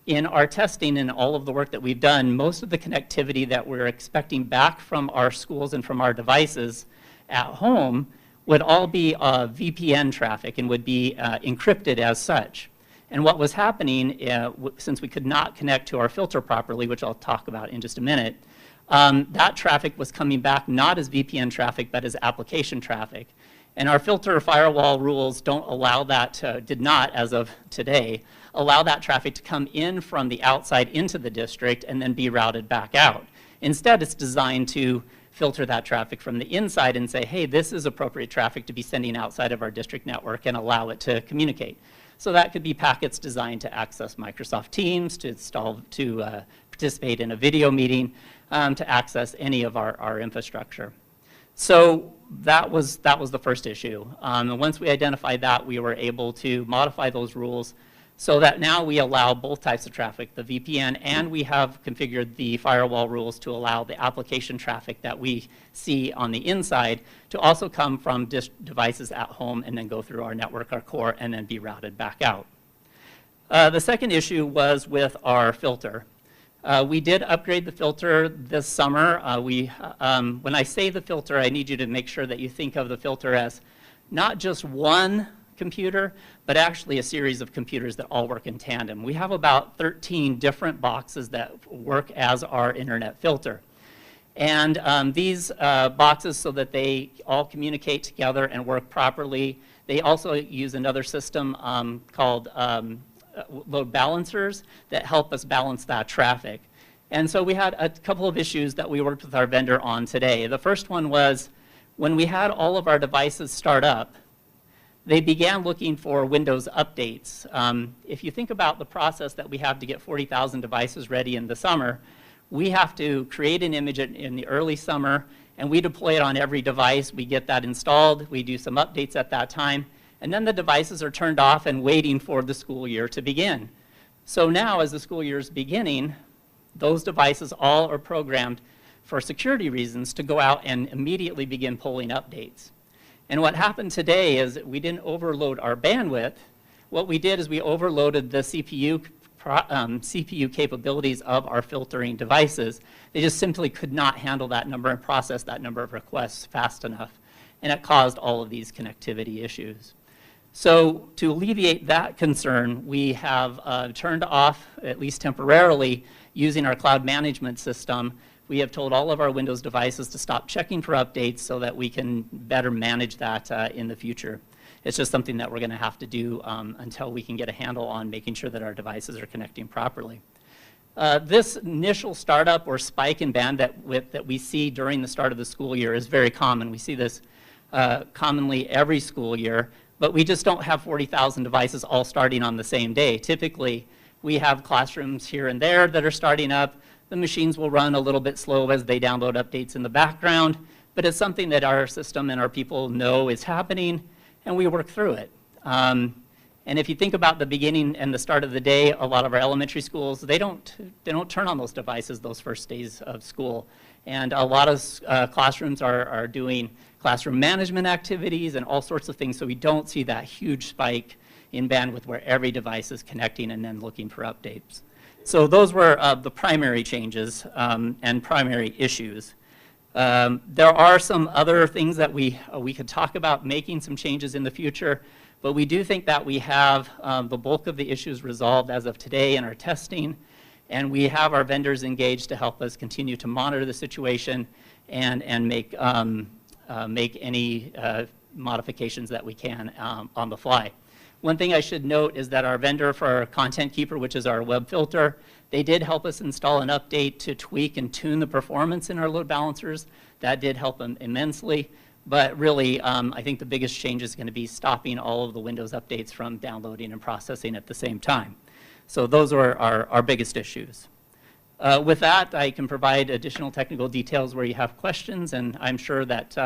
[SPEAKER 9] In our testing and all of the work that we've done, most of the connectivity that we're expecting back from our schools and from our devices at home would all be VPN traffic and would be encrypted as such. And what was happening, since we could not connect to our filter properly, which I'll talk about in just a minute, that traffic was coming back not as VPN traffic, but as application traffic. And our filter firewall rules don't allow that, did not, as of today, allow that traffic to come in from the outside into the district and then be routed back out. Instead, it's designed to filter that traffic from the inside and say, hey, this is appropriate traffic to be sending outside of our district network, and allow it to communicate. So that could be packets designed to access Microsoft Teams, to participate in a video meeting, to access any of our infrastructure. So that was the first issue. And once we identified that, we were able to modify those rules so that now we allow both types of traffic, the VPN, and we have configured the firewall rules to allow the application traffic that we see on the inside to also come from devices at home and then go through our network, our core, and then be routed back out. The second issue was with our filter. We did upgrade the filter this summer. When I say the filter, I need you to make sure that you think of the filter as not just one computer, but actually a series of computers that all work in tandem. We have about 13 different boxes that work as our internet filter. And these boxes, so that they all communicate together and work properly, they also use another system called load balancers that help us balance that traffic. And so we had a couple of issues that we worked with our vendor on today. The first one was when we had all of our devices start up, they began looking for Windows updates. If you think about the process that we have to get 40,000 devices ready in the summer, we have to create an image in the early summer, and we deploy it on every device. We get that installed. We do some updates at that time, and then the devices are turned off and waiting for the school year to begin. So now, as the school year is beginning, those devices all are programmed for security reasons to go out and immediately begin pulling updates. And what happened today is we didn't overload our bandwidth. What we did is we overloaded the CPU capabilities of our filtering devices. They just simply could not handle that number and process that number of requests fast enough, and it caused all of these connectivity issues. So to alleviate that concern, we have turned off, at least temporarily, using our cloud management system. We have told all of our Windows devices to stop checking for updates so that we can better manage that in the future. It's just something that we're going to have to do until we can get a handle on making sure that our devices are connecting properly. This initial startup or spike in bandwidth that we see during the start of the school year is very common. We see this commonly every school year, but we just don't have 40,000 devices all starting on the same day. Typically, we have classrooms here and there that are starting up. The machines will run a little bit slow as they download updates in the background, but it's something that our system and our people know is happening, and we work through it. And if you think about the beginning and the start of the day, a lot of our elementary schools, they don't turn on those devices those first days of school. And a lot of classrooms are doing classroom management activities and all sorts of things, so we don't see that huge spike in bandwidth where every device is connecting and then looking for updates. So those were the primary changes and primary issues. There are some other things that we could talk about making some changes in the future, but we do think that we have the bulk of the issues resolved as of today in our testing, and we have our vendors engaged to help us continue to monitor the situation and make any modifications that we can on the fly. One thing I should note is that our vendor for our Content Keeper, which is our web filter, they did help us install an update to tweak and tune the performance in our load balancers. That did help them immensely. But really, I think the biggest change is going to be stopping all of the Windows updates from downloading and processing at the same time. So those are our biggest issues. With that, I can provide additional technical details where you have questions, and I'm sure that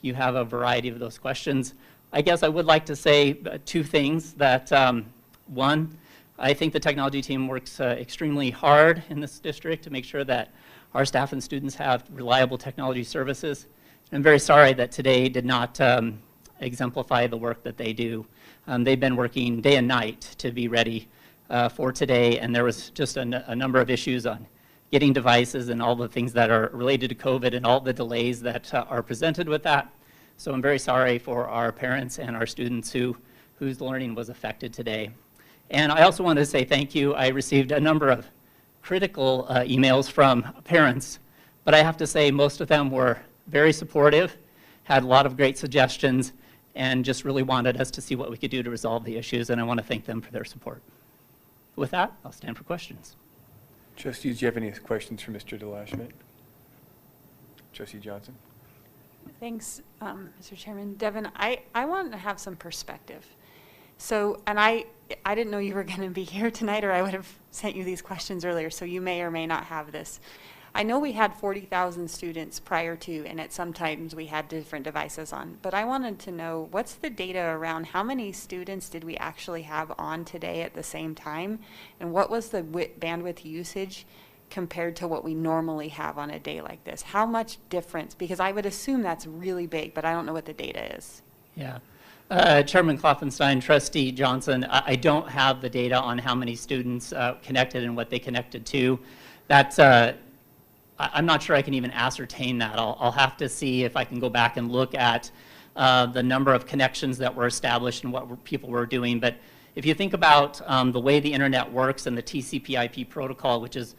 [SPEAKER 9] you have a variety of those questions. I guess I would like to say two things. That one, I think the technology team works extremely hard in this district to make sure that our staff and students have reliable technology services. I'm very sorry that today did not exemplify the work that they do. They've been working day and night to be ready for today, and there was just a number of issues on getting devices and all the things that are related to COVID and all the delays that are presented with that. So I'm very sorry for our parents and our students whose learning was affected today. And I also want to say thank you. I received a number of critical emails from parents, but I have to say most of them were very supportive, had a lot of great suggestions, and just really wanted us to see what we could do to resolve the issues, and I want to thank them for their support. With that, I'll stand for questions.
[SPEAKER 1] Trustees, do you have any questions for Mr. DeLashman? Trustee Johnson?
[SPEAKER 5] Thanks, Mr. Chairman. Devin, I want to have some perspective. So, and I didn't know you were going to be here tonight, or I would have sent you these questions earlier, so you may or may not have this. I know we had 40,000 students prior to, and at some times we had different devices on, but I wanted to know what's the data around how many students did we actually have on today at the same time, and what was the bandwidth usage compared to what we normally have on a day like this? How much difference? Because I would assume that's really big, but I don't know what the data is.
[SPEAKER 9] Yeah. Chairman Klopfenstein, Trustee Johnson, I don't have the data on how many students connected and what they connected to. That's, I'm not sure I can even ascertain that. I'll have to see if I can go back and look at the number of connections that were established and what people were doing. But if you think about the way the internet works and the TCP/IP protocol, which is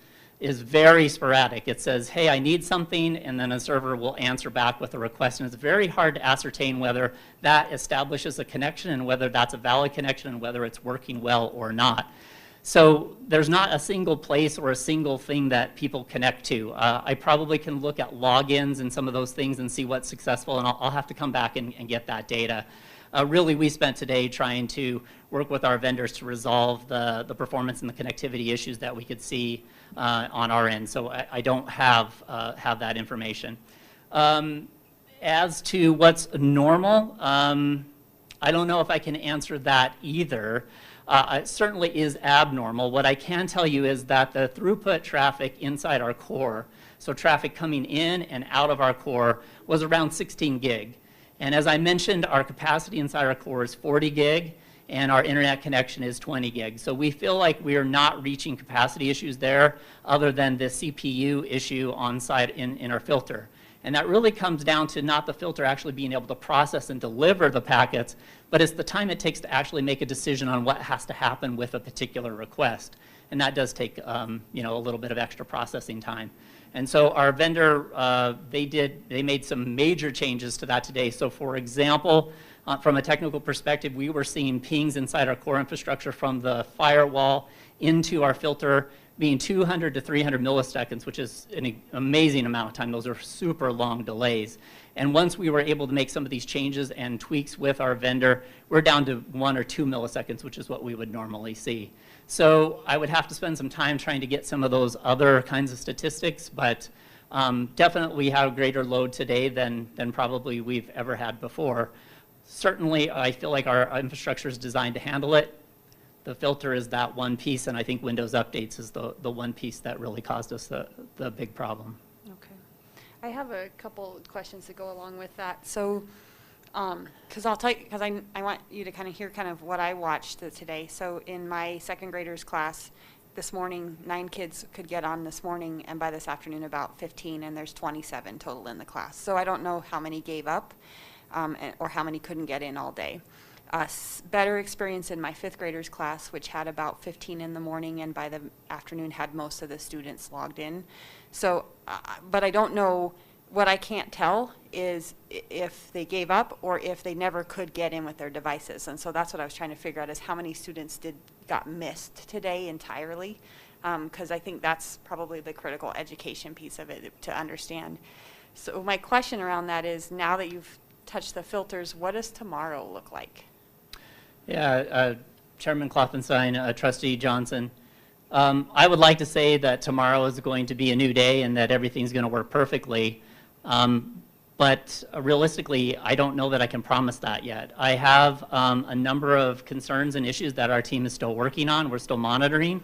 [SPEAKER 9] very sporadic. It says, hey, I need something, and then a server will answer back with a request, and it's very hard to ascertain whether that establishes a connection and whether that's a valid connection and whether it's working well or not. So there's not a single place or a single thing that people connect to. I probably can look at logins and some of those things and see what's successful, and I'll have to come back and get that data. Really, we spent today trying to work with our vendors to resolve the performance and the connectivity issues that we could see on our end. So I don't have that information. As to what's normal, I don't know if I can answer that either. It certainly is abnormal. What I can tell you is that the throughput traffic inside our core, so traffic coming in and out of our core, was around 16 gig. And as I mentioned, our capacity inside our core is 40 gig, and our internet connection is 20 gigs. So we feel like we are not reaching capacity issues there other than the CPU issue on site in our filter. And that really comes down to not the filter actually being able to process and deliver the packets, but it's the time it takes to actually make a decision on what has to happen with a particular request. And that does take a little bit of extra processing time. And so our vendor, they made some major changes to that today. So for example, from a technical perspective, we were seeing pings inside our core infrastructure from the firewall into our filter being 200 to 300 milliseconds, which is an amazing amount of time. Those are super long delays. And once we were able to make some of these changes and tweaks with our vendor, we're down to 1 or 2 milliseconds, which is what we would normally see. So I would have to spend some time trying to get some of those other kinds of statistics, but definitely we have a greater load today than probably we've ever had before. Certainly, I feel like our infrastructure is designed to handle it. The filter is that one piece, and I think Windows updates is the one piece that really caused us the big problem.
[SPEAKER 5] Okay. I have a couple questions to go along with that. So, because I'll tell you, because I want you to kind of hear kind of what I watched today. So in my second graders class this morning, 9 kids could get on this morning, and by this afternoon about 15, and there's 27 total in the class. So I don't know how many gave up or how many couldn't get in all day. Better experience in my 5th graders class, which had about 15 in the morning, and by the afternoon had most of the students logged in. So, but I don't know, what I can't tell is if they gave up or if they never could get in with their devices. And so that's what I was trying to figure out, is how many students got missed today entirely, because I think that's probably the critical education piece of it to understand. So my question around that is, now that you've touched the filters, what does tomorrow look like?
[SPEAKER 9] Yeah, Chairman Klopfenstein, Trustee Johnson, I would like to say that tomorrow is going to be a new day and that everything's going to work perfectly. But realistically, I don't know that I can promise that yet. I have a number of concerns and issues that our team is still working on, we're still monitoring,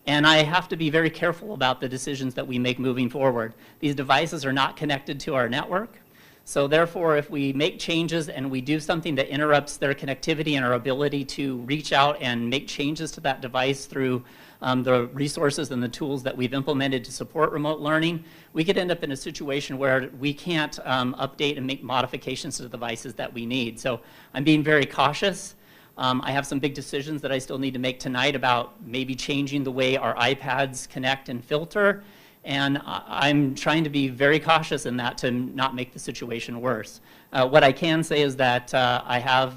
[SPEAKER 9] and I have to be very careful about the decisions that we make moving forward. These devices are not connected to our network. So therefore, if we make changes and we do something that interrupts their connectivity and our ability to reach out and make changes to that device through the resources and the tools that we've implemented to support remote learning, we could end up in a situation where we can't update and make modifications to the devices that we need. So I'm being very cautious. I have some big decisions that I still need to make tonight about maybe changing the way our iPads connect and filter. And I'm trying to be very cautious in that to not make the situation worse. What I can say is that I have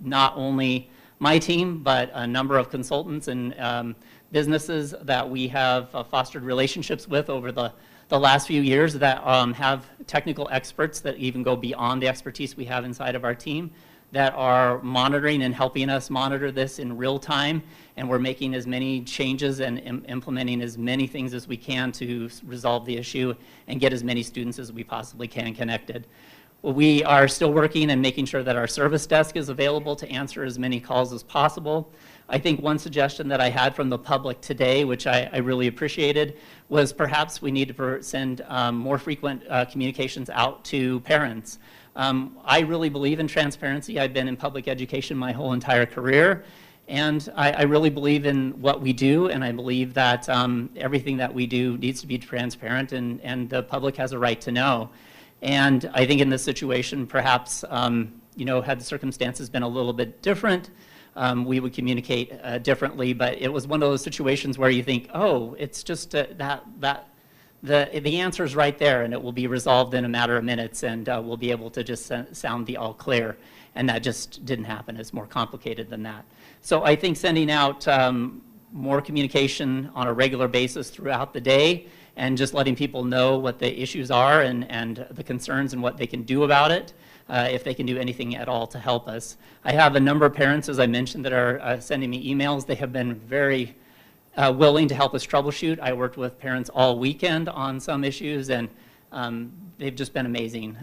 [SPEAKER 9] not only my team, but a number of consultants and businesses that we have fostered relationships with over the last few years that have technical experts that even go beyond the expertise we have inside of our team, that are monitoring and helping us monitor this in real time, and we're making as many changes and implementing as many things as we can to resolve the issue and get as many students as we possibly can connected. We are still working and making sure that our service desk is available to answer as many calls as possible. I think one suggestion that I had from the public today, which I really appreciated, was perhaps we need to send more frequent communications out to parents. I really believe in transparency. I've been in public education my whole entire career, and I really believe in what we do, and I believe that everything that we do needs to be transparent, and the public has a right to know. And I think in this situation, perhaps, had the circumstances been a little bit different, we would communicate differently, but it was one of those situations where you think, oh, it's just the answer is right there, and it will be resolved in a matter of minutes, and we'll be able to just sound the all clear. And that just didn't happen. It's more complicated than that. So I think sending out more communication on a regular basis throughout the day, and just letting people know what the issues are and the concerns and what they can do about it, if they can do anything at all to help us. I have a number of parents, as I mentioned, that are sending me emails. They have been very willing to help us troubleshoot. I worked with parents all weekend on some issues, and they've just been amazing.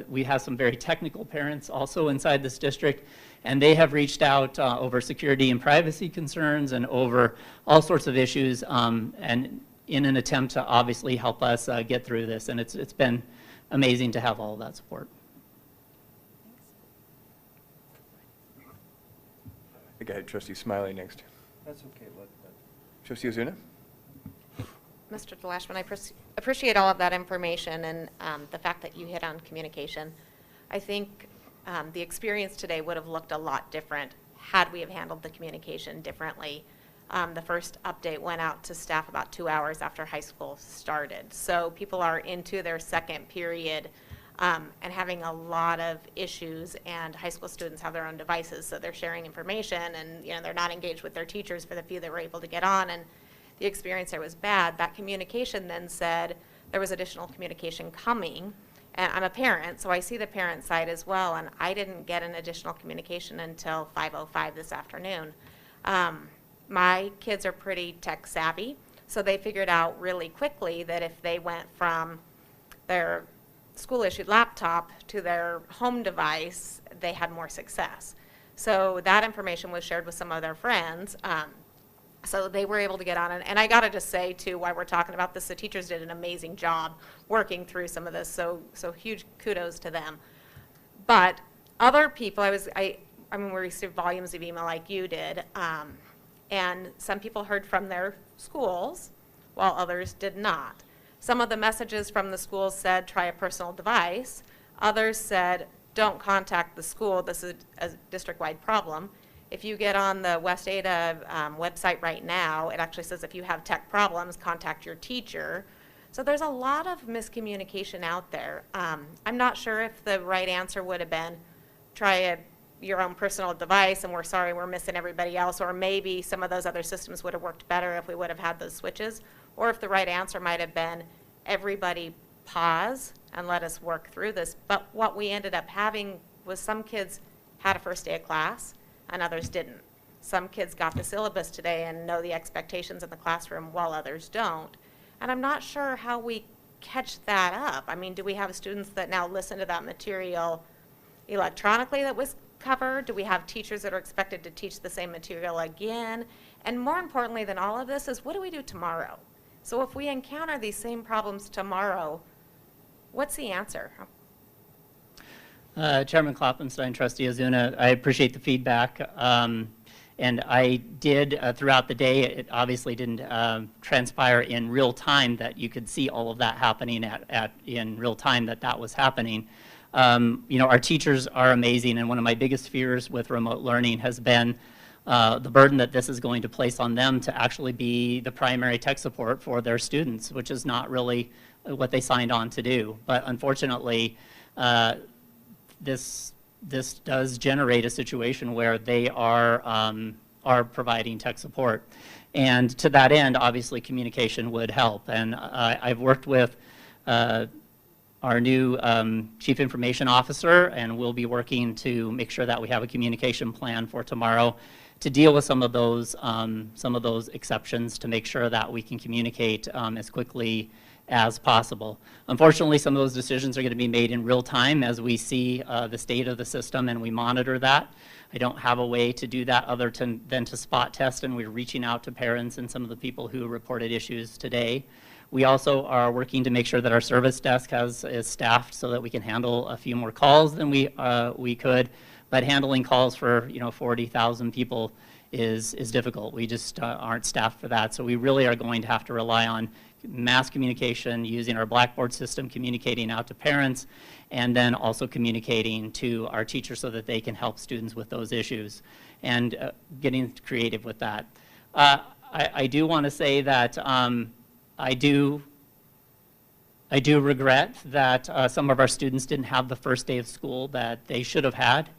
[SPEAKER 9] We have some very technical parents also inside this district, and they have reached out over security and privacy concerns and over all sorts of issues, and in an attempt to obviously help us get through this. And it's been amazing to have all of that support.
[SPEAKER 1] think I had Trustee Smiley next.
[SPEAKER 2] That's okay.
[SPEAKER 1] Trustee Ozuna?
[SPEAKER 3] Mr. DeLashman, I appreciate all of that information and the fact that you hit on communication. I think the experience today would have looked a lot different had we have handled the communication differently. The first update went out to staff about 2 hours after high school started. So people are into their second period and having a lot of issues, and high school students have their own devices, so they're sharing information, and they're not engaged with their teachers for the few that were able to get on, and the experience there was bad. That communication then said there was additional communication coming, and I'm a parent, so I see the parent side as well, and I didn't get an additional communication until 5:05 this afternoon. My kids are pretty tech savvy, so they figured out really quickly that if they went from their school-issued laptop to their home device, they had more success. So that information was shared with some of their friends. So they were able to get on it. And I got to just say, too, while we're talking about this, the teachers did an amazing job working through some of this. So huge kudos to them. But other people, I mean, we received volumes of email like you did. And some people heard from their schools, while others did not. Some of the messages from the schools said, try a personal device. Others said, don't contact the school. This is a district-wide problem. If you get on the West Ada website right now, it actually says if you have tech problems, contact your teacher. So there's a lot of miscommunication out there. I'm not sure if the right answer would have been try your own personal device, and we're sorry we're missing everybody else, or maybe some of those other systems would have worked better if we would have had those switches, or if the right answer might have been everybody pause and let us work through this. But what we ended up having was some kids had a first day of class and others didn't. Some kids got the syllabus today and know the expectations in the classroom while others don't. And I'm not sure how we catch that up. I mean, do we have students that now listen to that material electronically that was covered? Do we have teachers that are expected to teach the same material again? And more importantly than all of this is, what do we do tomorrow? So if we encounter these same problems tomorrow, what's the answer?
[SPEAKER 9] Chairman Kloppenstein, Trustee Ozuna, I appreciate the feedback. And I did, throughout the day, it obviously didn't transpire in real time that you could see all of that happening in real time that was happening. Our teachers are amazing, and one of my biggest fears with remote learning has been the burden that this is going to place on them to actually be the primary tech support for their students, which is not really what they signed on to do. But unfortunately, this does generate a situation where they are providing tech support. And to that end, obviously, communication would help. And I've worked with our new Chief Information Officer, and we'll be working to make sure that we have a communication plan for tomorrow to deal with some of those exceptions, to make sure that we can communicate as quickly as possible. Unfortunately, some of those decisions are going to be made in real time as we see the state of the system and we monitor that. I don't have a way to do that other than to spot test, and we're reaching out to parents and some of the people who reported issues today. We also are working to make sure that our service desk is staffed so that we can handle a few more calls than we could, but handling calls for 40,000 people is difficult. We just aren't staffed for that, so we really are going to have to rely on mass communication using our Blackboard system, communicating out to parents, and then also communicating to our teachers so that they can help students with those issues, and getting creative with that. I do want to say that I do regret that some of our students didn't have the first day of school that they should have had.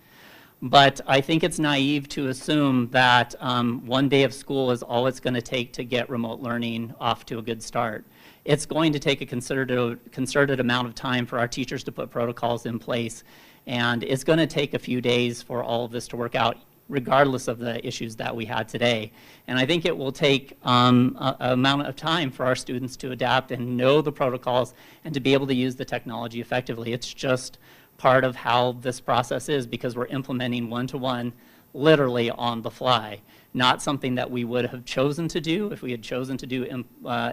[SPEAKER 9] But I think it's naive to assume that one day of school is all it's going to take to get remote learning off to a good start. It's going to take a concerted amount of time for our teachers to put protocols in place, and it's going to take a few days for all of this to work out, regardless of the issues that we had today. And I think it will take an amount of time for our students to adapt and know the protocols and to be able to use the technology effectively. It's just part of how this process is, because we're implementing one-to-one literally on the fly, not something that we would have chosen to do if we had chosen to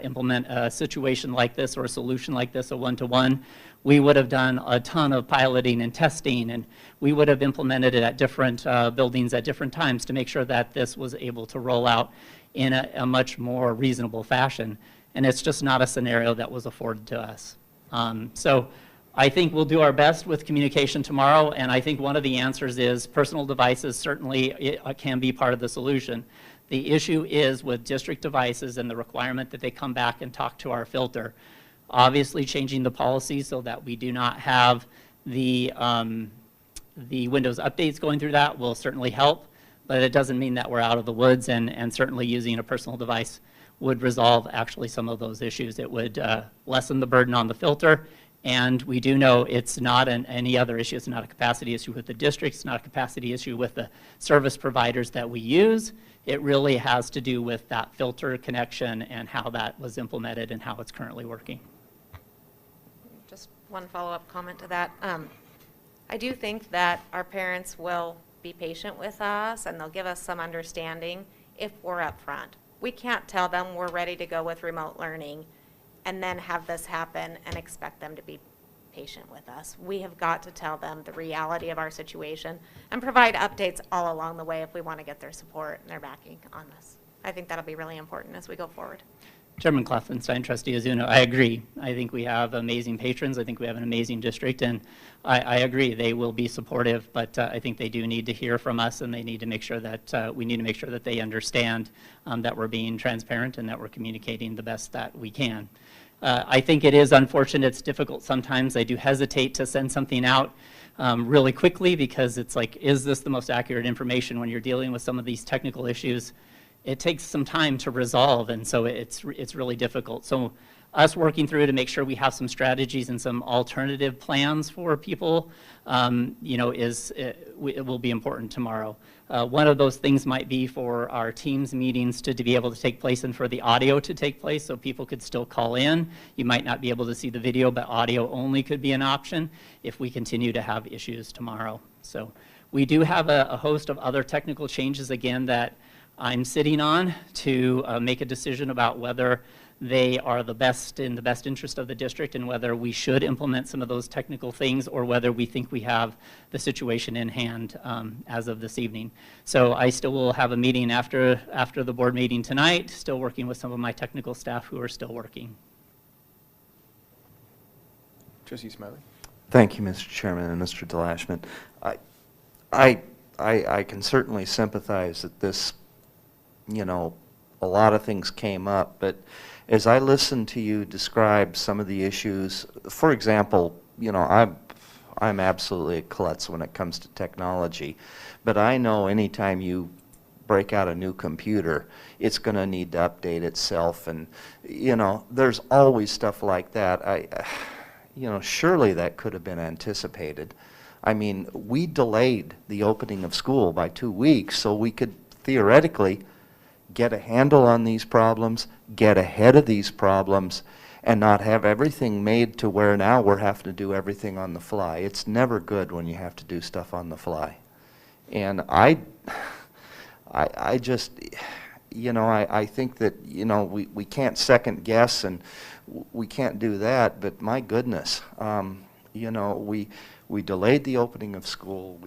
[SPEAKER 9] implement a situation like this or a solution like this, a one-to-one. We would have done a ton of piloting and testing, and we would have implemented it at different buildings at different times to make sure that this was able to roll out in a much more reasonable fashion. And it's just not a scenario that was afforded to us. So I think we'll do our best with communication tomorrow, and I think one of the answers is personal devices certainly can be part of the solution. The issue is with district devices and the requirement that they come back and talk to our filter. Obviously, changing the policy so that we do not have the Windows updates going through that will certainly help, but it doesn't mean that we're out of the woods, and certainly using a personal device would resolve actually some of those issues. It would lessen the burden on the filter, and we do know it's not any other issue. It's not a capacity issue with the districts. It's not a capacity issue with the service providers that we use. It really has to do with that filter connection and how that was implemented and how it's currently working.
[SPEAKER 3] Just one follow-up comment to that. I do think that our parents will be patient with us and they'll give us some understanding if we're upfront. We can't tell them we're ready to go with remote learning and then have this happen and expect them to be patient with us. We have got to tell them the reality of our situation and provide updates all along the way if we want to get their support and their backing on this. I think that'll be really important as we go forward.
[SPEAKER 9] Chairman Kleffenstein, Trustee Azuno, I agree. I think we have amazing patrons. I think we have an amazing district, and I agree they will be supportive, but I think they do need to hear from us, and they need to make sure that we need to make sure that they understand that we're being transparent and that we're communicating the best that we can. I think it is unfortunate. It's difficult sometimes. I do hesitate to send something out really quickly because it's like, is this the most accurate information when you're dealing with some of these technical issues? It takes some time to resolve, and so it's really difficult. So us working through to make sure we have some strategies and some alternative plans for people, you know, it will be important tomorrow. One of those things might be for our Teams meetings to be able to take place and for the audio to take place so people could still call in. You might not be able to see the video, but audio only could be an option if we continue to have issues tomorrow. So we do have a host of other technical changes, again, that I'm sitting on to make a decision about whether they are the best in the best interest of the district and whether we should implement some of those technical things or whether we think we have the situation in hand as of this evening. So I still will have a meeting after the board meeting tonight, still working with some of my technical staff who are still working.
[SPEAKER 1] Trustee Smiley.
[SPEAKER 2] Thank you, Mr. Chairman and Mr. DeLashman. I can certainly sympathize that this, you know, a lot of things came up, but as I listened to you describe some of the issues, for example, you know, I'm absolutely a klutz when it comes to technology, but I know anytime you break out a new computer, it's going to need to update itself, and, you know, there's always stuff like that. You know, surely that could have been anticipated. I mean, we delayed the opening of school by 2 weeks so we could theoretically get a handle on these problems, get ahead of these problems, and not have everything made to where now we're having to do everything on the fly. It's never good when you have to do stuff on the fly. And I just, you know, I think that, you know, we can't second guess and we can't do that, but my goodness, you know, we delayed the opening of school.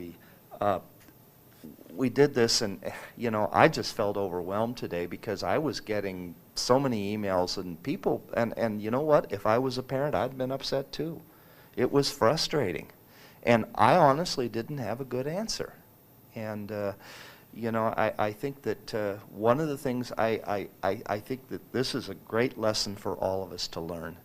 [SPEAKER 2] We did this, and, you know, I just felt overwhelmed today because I was getting so many emails and people, and you know what? If I was a parent, I'd been upset too. It was frustrating. And I honestly didn't have a good answer. And, you know, I think that one of the things, I think that this is a great lesson for all of us to learn.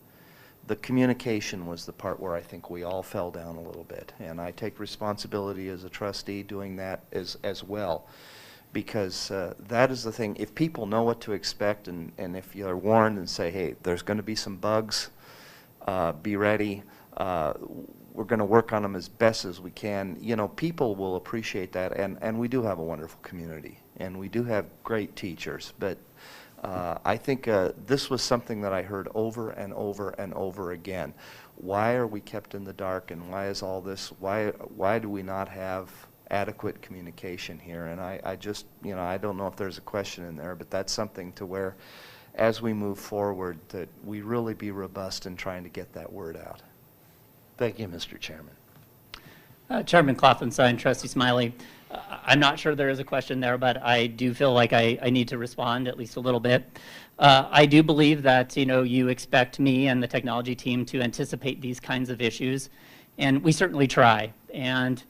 [SPEAKER 2] The communication was the part where I think we all fell down a little bit, and I take responsibility as a trustee doing that as well, because that is the thing. If people know what to expect, and if you're warned and say, hey, there's going to be some bugs, be ready, we're going to work on them as best as we can, you know, people will appreciate that, and we do have a wonderful community, and we do have great teachers, but I think this was something that I heard over and over and over again. Why are we kept in the dark, and why is all this, why do we not have adequate communication here. And I just, I don't know if there's a question in there, but that's something to where, as we move forward, that we really be robust in trying to get that word out. Thank you, Mr. Chairman.
[SPEAKER 9] Chairman Klopfenstein, Trustee Smiley, I'm not sure there is a question there, but I do feel like I need to respond at least a little bit. I do believe that, you expect me and the technology team to anticipate these kinds of issues, and we certainly try. And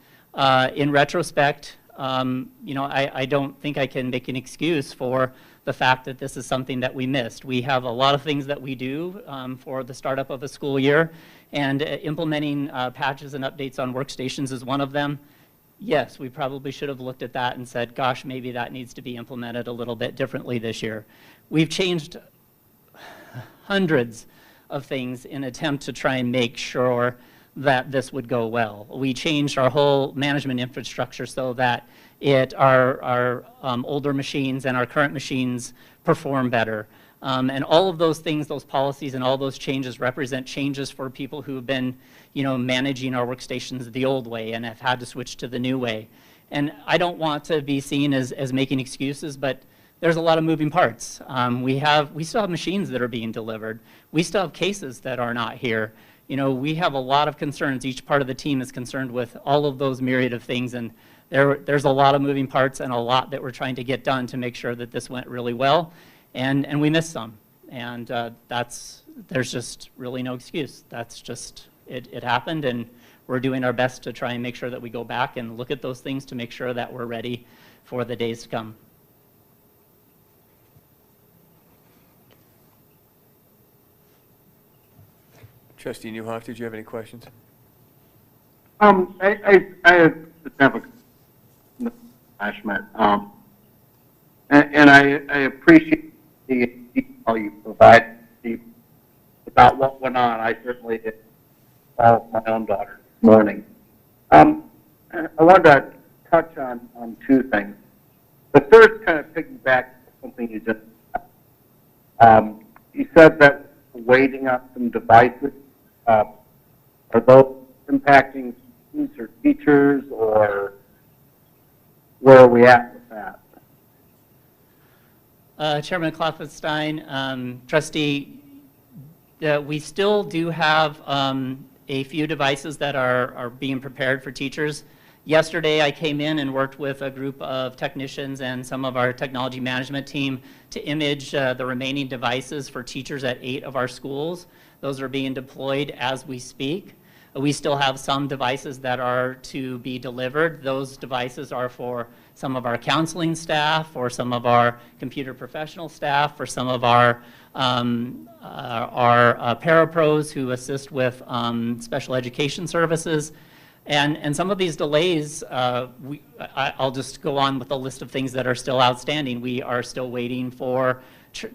[SPEAKER 9] in retrospect, I don't think I can make an excuse for the fact that this is something that we missed. We have a lot of things that we do for the startup of a school year, and implementing patches and updates on workstations is one of them. Yes, we probably should have looked at that and said, gosh, maybe that needs to be implemented a little bit differently this year. We've changed hundreds of things in an attempt to try and make sure that this would go well. We changed our whole management infrastructure so that our older machines and our current machines perform better. And all of those things, those policies and all those changes represent changes for people who have been, managing our workstations the old way and have had to switch to the new way. And I don't want to be seen as making excuses, but there's a lot of moving parts. We still have machines that are being delivered. We still have cases that are not here. We have a lot of concerns. Each part of the team is concerned with all of those myriad of things, and there's a lot of moving parts and a lot that we're trying to get done to make sure that this went really well, and we missed some. And there's just really no excuse. That's just, it happened, and we're doing our best to try and make sure that we go back and look at those things to make sure that we're ready for the days to come.
[SPEAKER 1] Trustee Newhoff, did you have any questions?
[SPEAKER 6] I have a adjournment, and I appreciate the detail you provide about what went on. I certainly did follow my own daughter this morning. I wanted to touch on two things. The first kind of piggybacks something you just you said that waiting on some devices. Are those impacting students or teachers, or where are we at with that?
[SPEAKER 9] Chairman Klopfenstein, Trustee, we still do have a few devices that are being prepared for teachers. Yesterday, I came in and worked with a group of technicians and some of our technology management team to image the remaining devices for teachers at 8 of our schools. Those are being deployed as we speak. We still have some devices that are to be delivered. Those devices are for some of our counseling staff, for some of our computer professional staff, for some of our parapros who assist with special education services. And some of these delays, I'll just go on with a list of things that are still outstanding. We are still waiting for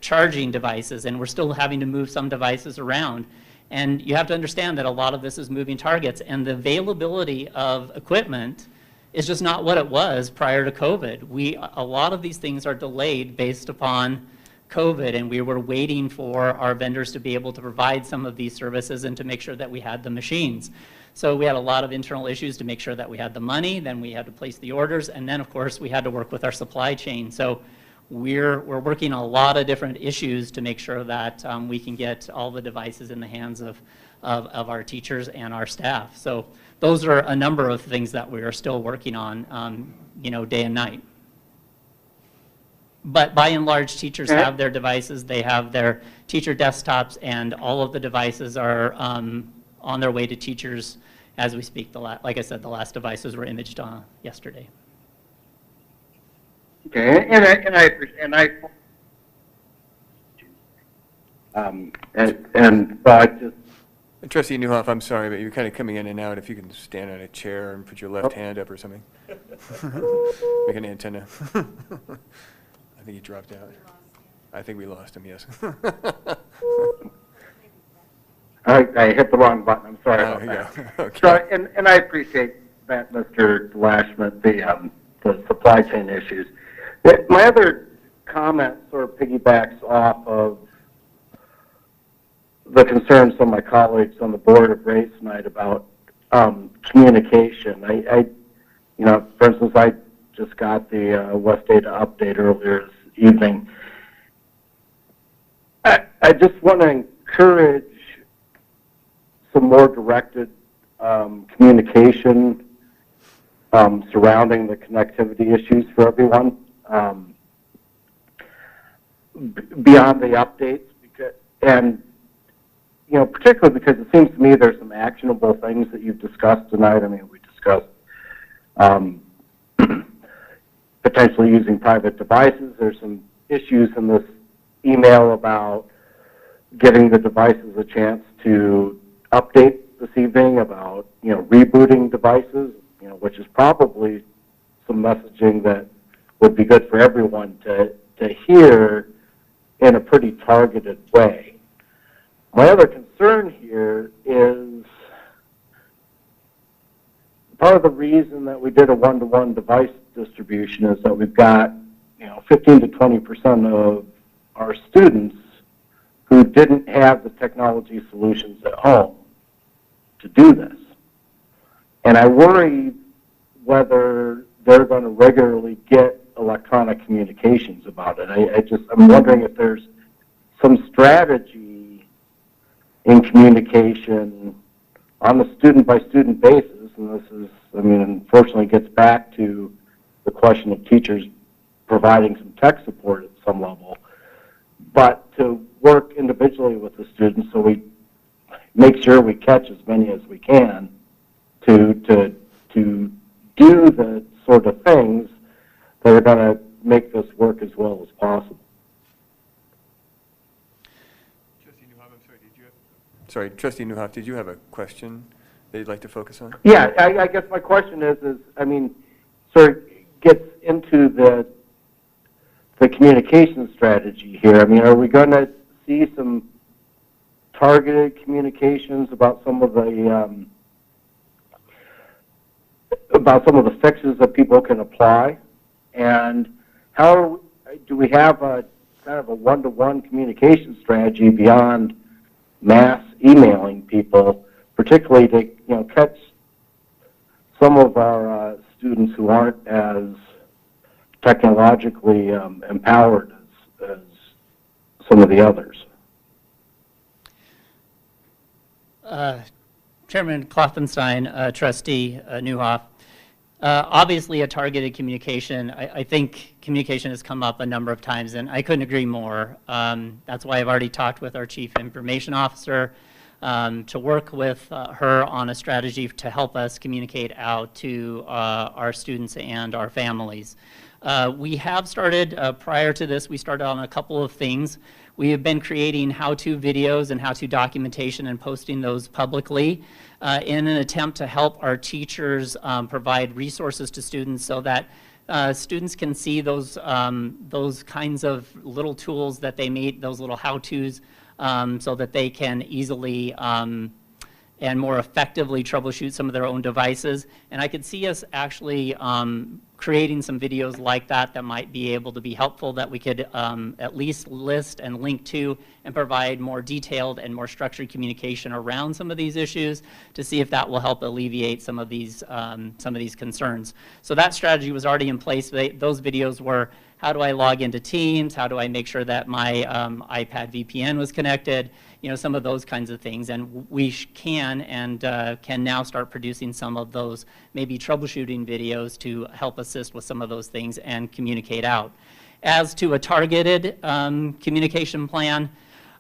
[SPEAKER 9] charging devices, and we're still having to move some devices around. And you have to understand that a lot of this is moving targets, and the availability of equipment is just not what it was prior to COVID. A lot of these things are delayed based upon COVID, and we were waiting for our vendors to be able to provide some of these services and to make sure that we had the machines. So we had a lot of internal issues to make sure that we had the money, then we had to place the orders, and then of course we had to work with our supply chain. So we're working on a lot of different issues to make sure that we can get all the devices in the hands of our teachers and our staff. So those are a number of things that we are still working on, day and night. But by and large, teachers have their devices, they have their teacher desktops, and all of the devices are on their way to teachers as we speak. Like I said, the last devices were imaged yesterday.
[SPEAKER 6] Okay, and I appreciate, and so I just.
[SPEAKER 1] Trustee Newhoff, I'm sorry, but you're kind of coming in and out. If you can stand on a chair and put your left hand up or something. Make an antenna. I think he dropped out. I think we lost him, yes.
[SPEAKER 6] I hit the wrong button. I'm sorry about that.
[SPEAKER 1] Okay.
[SPEAKER 6] So, and I appreciate that, Mr. Lashman, the supply chain issues. My other comment sort of piggybacks off of the concerns some of my colleagues on the board have raised tonight about communication. You know, for instance, I just got the West Ada update earlier this evening. I just want to encourage some more directed communication surrounding the connectivity issues for everyone, beyond the updates, and you know, particularly because it seems to me there's some actionable things that you've discussed tonight. I mean, we discussed potentially using private devices. There's some issues in this email about giving the devices a chance to update this evening, about, you know, rebooting devices, you know, which is probably some messaging that would be good for everyone to hear in a pretty targeted way. My other concern here is part of the reason that we did a one-to-one device distribution is that we've got, you know, 15 to 20% of our students who didn't have the technology solutions at home to do this. And I worry whether they're going to regularly get electronic communications about it. I'm wondering if there's some strategy in communication on a student-by-student basis, and this is, I mean, unfortunately gets back to the question of teachers providing some tech support at some level, but to work individually with the students so we make sure we catch as many as we can to do the sort of things that are going to make this work as well as possible.
[SPEAKER 1] Trustee Newhoff, did you have a question that you'd like to focus on?
[SPEAKER 6] Yeah, I guess my question is I mean, sort of gets into the communication strategy here. I mean, are we going to see some targeted communications about some of the fixes that people can apply, and how do we have a kind of a one-to-one communication strategy beyond mass emailing people, particularly to, you know, catch some of our students who aren't as technologically empowered as some of the others?
[SPEAKER 9] Chairman Klopfenstein, Trustee Newhoff, obviously a targeted communication. I think communication has come up a number of times, and I couldn't agree more. That's why I've already talked with our Chief Information Officer to work with her on a strategy to help us communicate out to our students and our families. We have started, prior to this, we started on a couple of things. We have been creating how-to videos and how-to documentation and posting those publicly in an attempt to help our teachers provide resources to students so that students can see those kinds of little tools that they made, those little how-tos, so that they can easily and more effectively troubleshoot some of their own devices. And I could see us actually creating some videos like that that might be able to be helpful, that we could at least list and link to and provide more detailed and more structured communication around some of these issues to see if that will help alleviate some of these concerns. So that strategy was already in place. Those videos were, how do I log into Teams? How do I make sure that my iPad VPN was connected? You know, some of those kinds of things. And we can now start producing some of those maybe troubleshooting videos to help assist with some of those things and communicate out. As to a targeted communication plan,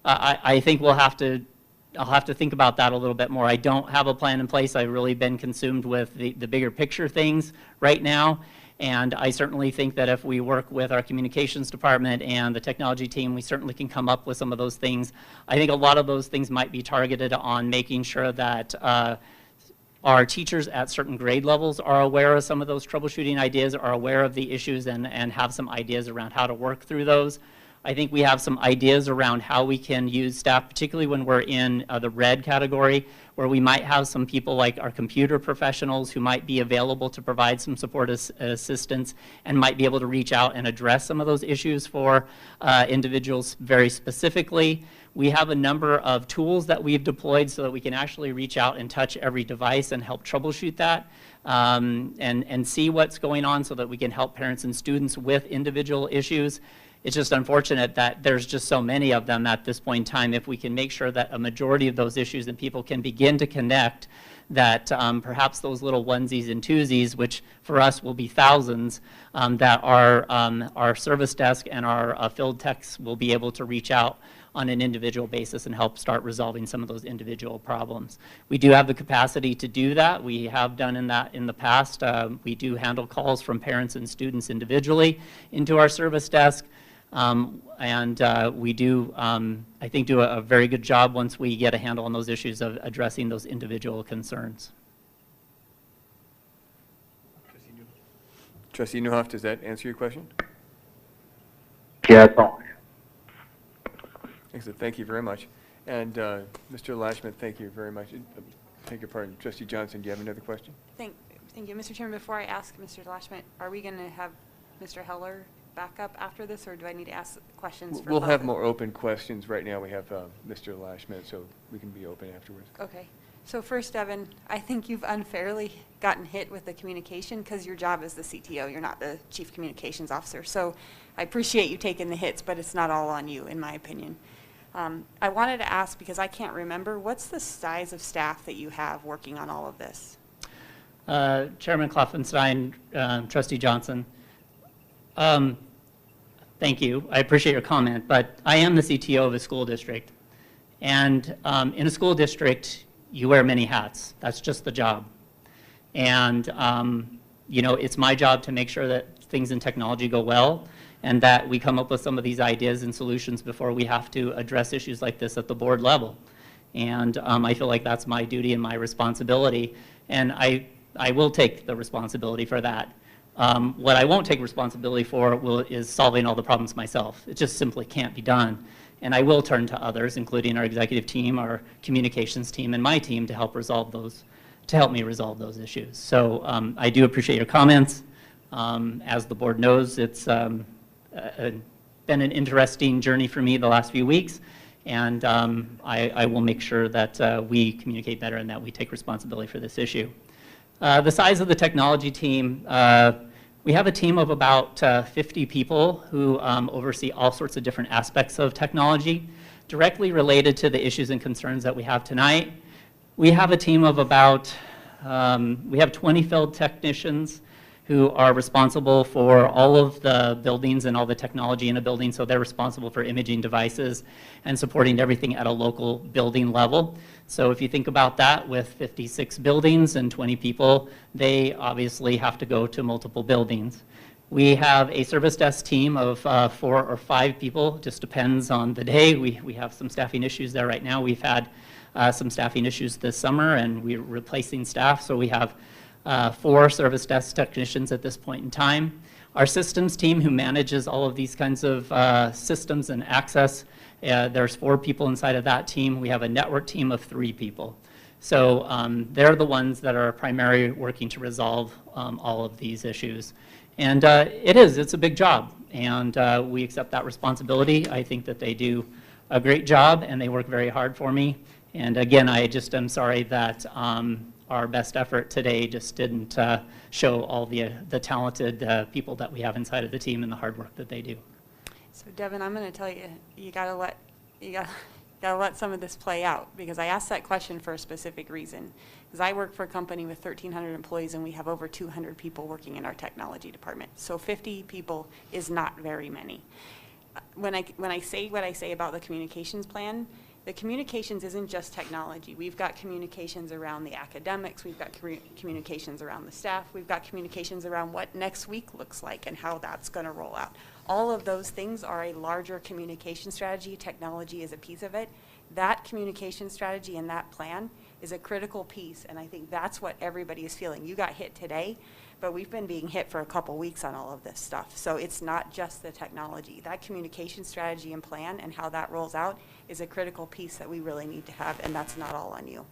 [SPEAKER 9] I think I'll have to think about that a little bit more. I don't have a plan in place. I've really been consumed with the bigger picture things right now. And I certainly think that if we work with our communications department and the technology team, we certainly can come up with some of those things. I think a lot of those things might be targeted on making sure that our teachers at certain grade levels are aware of some of those troubleshooting ideas, are aware of the issues, and have some ideas around how to work through those. I think we have some ideas around how we can use staff, particularly when we're in the red category, where we might have some people like our computer professionals who might be available to provide some support assistance and might be able to reach out and address some of those issues for individuals very specifically. We have a number of tools that we've deployed so that we can actually reach out and touch every device and help troubleshoot that, and see what's going on so that we can help parents and students with individual issues. It's just unfortunate that there's just so many of them at this point in time. If we can make sure that a majority of those issues and people can begin to connect, that perhaps those little onesies and twosies, which for us will be thousands, that our service desk and our field techs will be able to reach out on an individual basis and help start resolving some of those individual problems. We do have the capacity to do that. We have done that in the past. We do handle calls from parents and students individually into our service desk. We do, I think, do a very good job once we get a handle on those issues of addressing those individual concerns.
[SPEAKER 1] Trustee Newhoff, does that answer your question?
[SPEAKER 6] Yeah, that's all.
[SPEAKER 1] Excellent, thank you very much. And Mr. Lashman, thank you very much. Take your pardon. Trustee Johnson, do you have another question?
[SPEAKER 5] Thank you. Mr. Chairman, before I ask Mr. Lashman, are we going to have Mr. Heller back up after this, or do I need to ask questions for
[SPEAKER 1] We'll
[SPEAKER 5] both
[SPEAKER 1] have
[SPEAKER 5] of
[SPEAKER 1] more open questions. Right now we have Mr. Lashman, so we can be open afterwards.
[SPEAKER 5] Okay. So first, Devin, I think you've unfairly gotten hit with the communication because your job is the CTO. You're not the Chief Communications Officer. So I appreciate you taking the hits, but it's not all on you, in my opinion. I wanted to ask, because I can't remember, what's the size of staff that you have working on all of this?
[SPEAKER 9] Chairman Kloffenstein, Trustee Johnson, thank you. I appreciate your comment, but I am the CTO of a school district. And in a school district, you wear many hats. That's just the job. And, you know, it's my job to make sure that things in technology go well and that we come up with some of these ideas and solutions before we have to address issues like this at the board level. And I feel like that's my duty and my responsibility. And I will take the responsibility for that. What I won't take responsibility for is solving all the problems myself. It just simply can't be done. And I will turn to others, including our executive team, our communications team, and my team to help me resolve those issues. So I do appreciate your comments. As the board knows, it's been an interesting journey for me the last few weeks. And I will make sure that we communicate better and that we take responsibility for this issue. The size of the technology team, we have a team of about 50 people who oversee all sorts of different aspects of technology directly related to the issues and concerns that we have tonight. We have a team of about, we have 20 field technicians who are responsible for all of the buildings and all the technology in a building, so they're responsible for imaging devices and supporting everything at a local building level. So if you think about that, with 56 buildings and 20 people, they obviously have to go to multiple buildings. We have a service desk team of 4 or 5 people, just depends on the day. We have some staffing issues there right now. We've had some staffing issues this summer, and we're replacing staff, so we have 4 service desk technicians at this point in time. Our systems team, who manages all of these kinds of systems and access, there's 4 people inside of that team. We have a network team of 3 people. So they're the ones that are primarily working to resolve all of these issues. And it's a big job, and we accept that responsibility. I think that they do a great job, and they work very hard for me. And again, I just am sorry that our best effort today just didn't show all the talented people that we have inside of the team and the hard work that they do.
[SPEAKER 5] So Devin, I'm going to tell you, you gotta let some of this play out, because I asked that question for a specific reason. Because I work for a company with 1,300 employees, and we have over 200 people working in our technology department. So 50 people is not very many. When I say what I say about the communications plan, the communications isn't just technology. We've got communications around the academics, we've got communications around the staff, we've got communications around what next week looks like and how that's going to roll out. All of those things are a larger communication strategy. Technology is a piece of it. That communication strategy and that plan is a critical piece, and I think that's what everybody is feeling. You got hit today, but we've been being hit for a couple weeks on all of this stuff. So it's not just the technology. That communication strategy and plan and how that rolls out is a critical piece that we really need to have, and that's not all on you.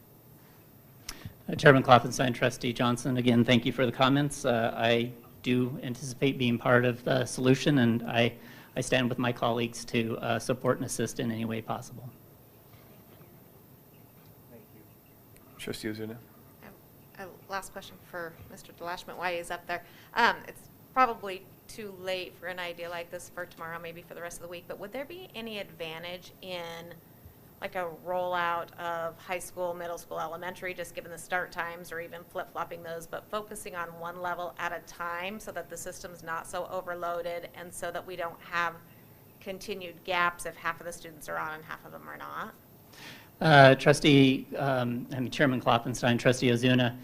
[SPEAKER 9] Chairman Kloffenstein, Trustee Johnson, again, thank you for the comments. I do anticipate being part of the solution, and I stand with my colleagues to support and assist in any way possible.
[SPEAKER 1] Trustee Ozuna?
[SPEAKER 3] Last question for Mr. DeLashman while he's up there. It's probably too late for an idea like this for tomorrow, maybe for the rest of the week, but would there be any advantage in like a rollout of high school, middle school, elementary, just given the start times, or even flip-flopping those, but focusing on one level at a time so that the system's not so overloaded and so that we don't have continued gaps if half of the students are on and half of them are not?
[SPEAKER 9] Chairman Klopfenstein, Trustee Ozuna,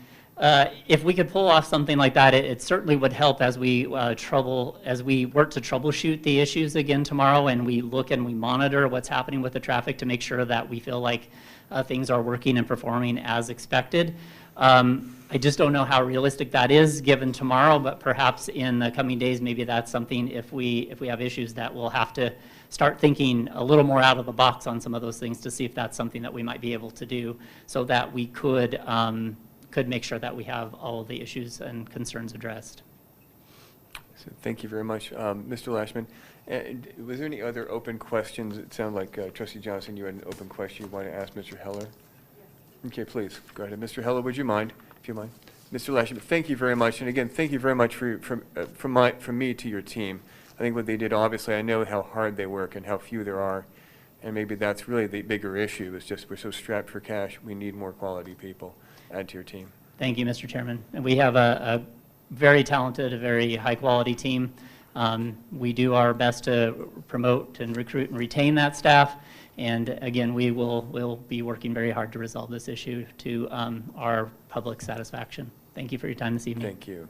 [SPEAKER 9] if we could pull off something like that, it certainly would help as we work to troubleshoot the issues again tomorrow, and we look and we monitor what's happening with the traffic to make sure that we feel like things are working and performing as expected. I just don't know how realistic that is given tomorrow, but perhaps in the coming days, maybe that's something, if we have issues, that we'll have to start thinking a little more out of the box on some of those things to see if that's something that we might be able to do so that we could make sure that we have all of the issues and concerns addressed.
[SPEAKER 1] So thank you very much. Mr. Lashman, was there any other open questions? It sounded like Trustee Johnson, you had an open question you want to ask Mr. Heller? Okay, please, go ahead. Mr. Heller, would you mind, if you mind? Mr. Lashman, thank you very much. And again, thank you very much from me to your team. I think what they did, obviously, I know how hard they work and how few there are. And maybe that's really the bigger issue, is just we're so strapped for cash, we need more quality people. Add to your team.
[SPEAKER 9] Thank you, Mr. Chairman. And we have a very talented, a very high-quality team. We do our best to promote and recruit and retain that staff. And again, we'll be working very hard to resolve this issue to our public satisfaction. Thank you for your time this evening.
[SPEAKER 1] Thank you.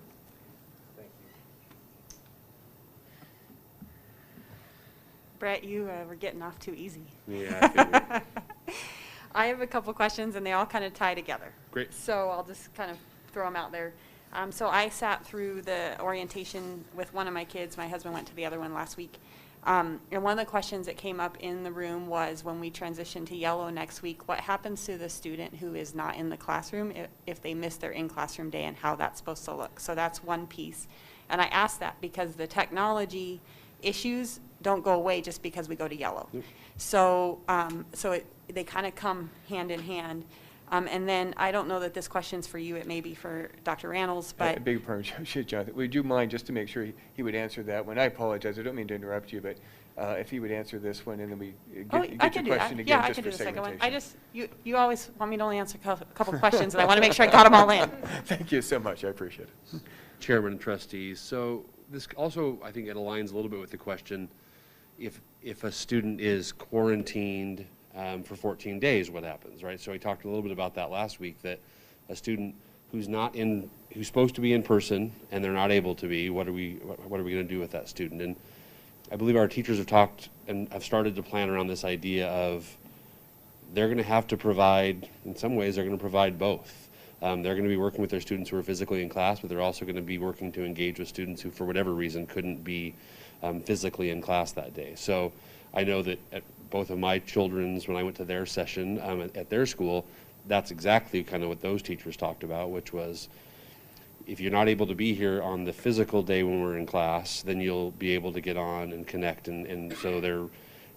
[SPEAKER 5] Brett, you were getting off too easy.
[SPEAKER 8] Yeah, I figured.
[SPEAKER 5] I have a couple questions, and they all kind of tie together.
[SPEAKER 8] Great.
[SPEAKER 5] So I'll just kind of throw them out there. So I sat through the orientation with one of my kids. My husband went to the other one last week. And one of the questions that came up in the room was, when we transition to yellow next week, what happens to the student who is not in the classroom if they miss their in-classroom day, and how that's supposed to look? So that's one piece. And I asked that because the technology issues don't go away just because we go to yellow. Yep. So, they kind of come hand in hand. And then, I don't know that this question's for you, it may be for Dr. Rannells, but.
[SPEAKER 1] I beg your pardon, Jonathan. Would you mind, just to make sure he would answer that one? I apologize, I don't mean to interrupt you, but if he would answer this one, and then we get your question again,
[SPEAKER 5] Yeah, I
[SPEAKER 1] just
[SPEAKER 5] could
[SPEAKER 1] for
[SPEAKER 5] do the second one.
[SPEAKER 1] segmentation.
[SPEAKER 5] You always want me to only answer a couple questions, and I want to make sure I got them all in.
[SPEAKER 1] Thank you so much, I appreciate it.
[SPEAKER 8] Chairman and trustees, so this also, I think it aligns a little bit with the question, if a student is quarantined for 14 days, what happens, right? So we talked a little bit about that last week, that a student who's supposed to be in person and they're not able to be, what are we going to do with that student? And I believe our teachers have talked and have started to plan around this idea of they're going to have to provide, in some ways, they're going to provide both. They're going to be working with their students who are physically in class, but they're also going to be working to engage with students who, for whatever reason, couldn't be physically in class that day. So I know that at both of my children's, when I went to their session at their school, that's exactly kind of what those teachers talked about, which was, if you're not able to be here on the physical day when we're in class, then you'll be able to get on and connect. And so they're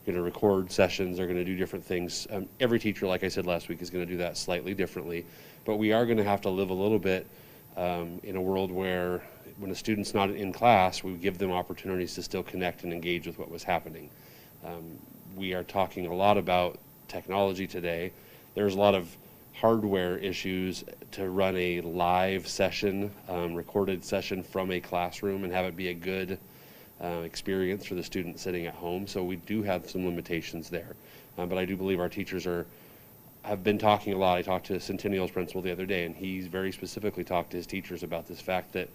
[SPEAKER 8] going to record sessions, they're going to do different things. Every teacher, like I said last week, is going to do that slightly differently. But we are going to have to live a little bit in a world where, when a student's not in class, we give them opportunities to still connect and engage with what was happening. We are talking a lot about technology today. There's a lot of hardware issues to run a live session, recorded session from a classroom and have it be a good experience for the student sitting at home. So we do have some limitations there. But I do believe our teachers have been talking a lot. I talked to Centennial's principal the other day, and he's very specifically talked to his teachers about this fact that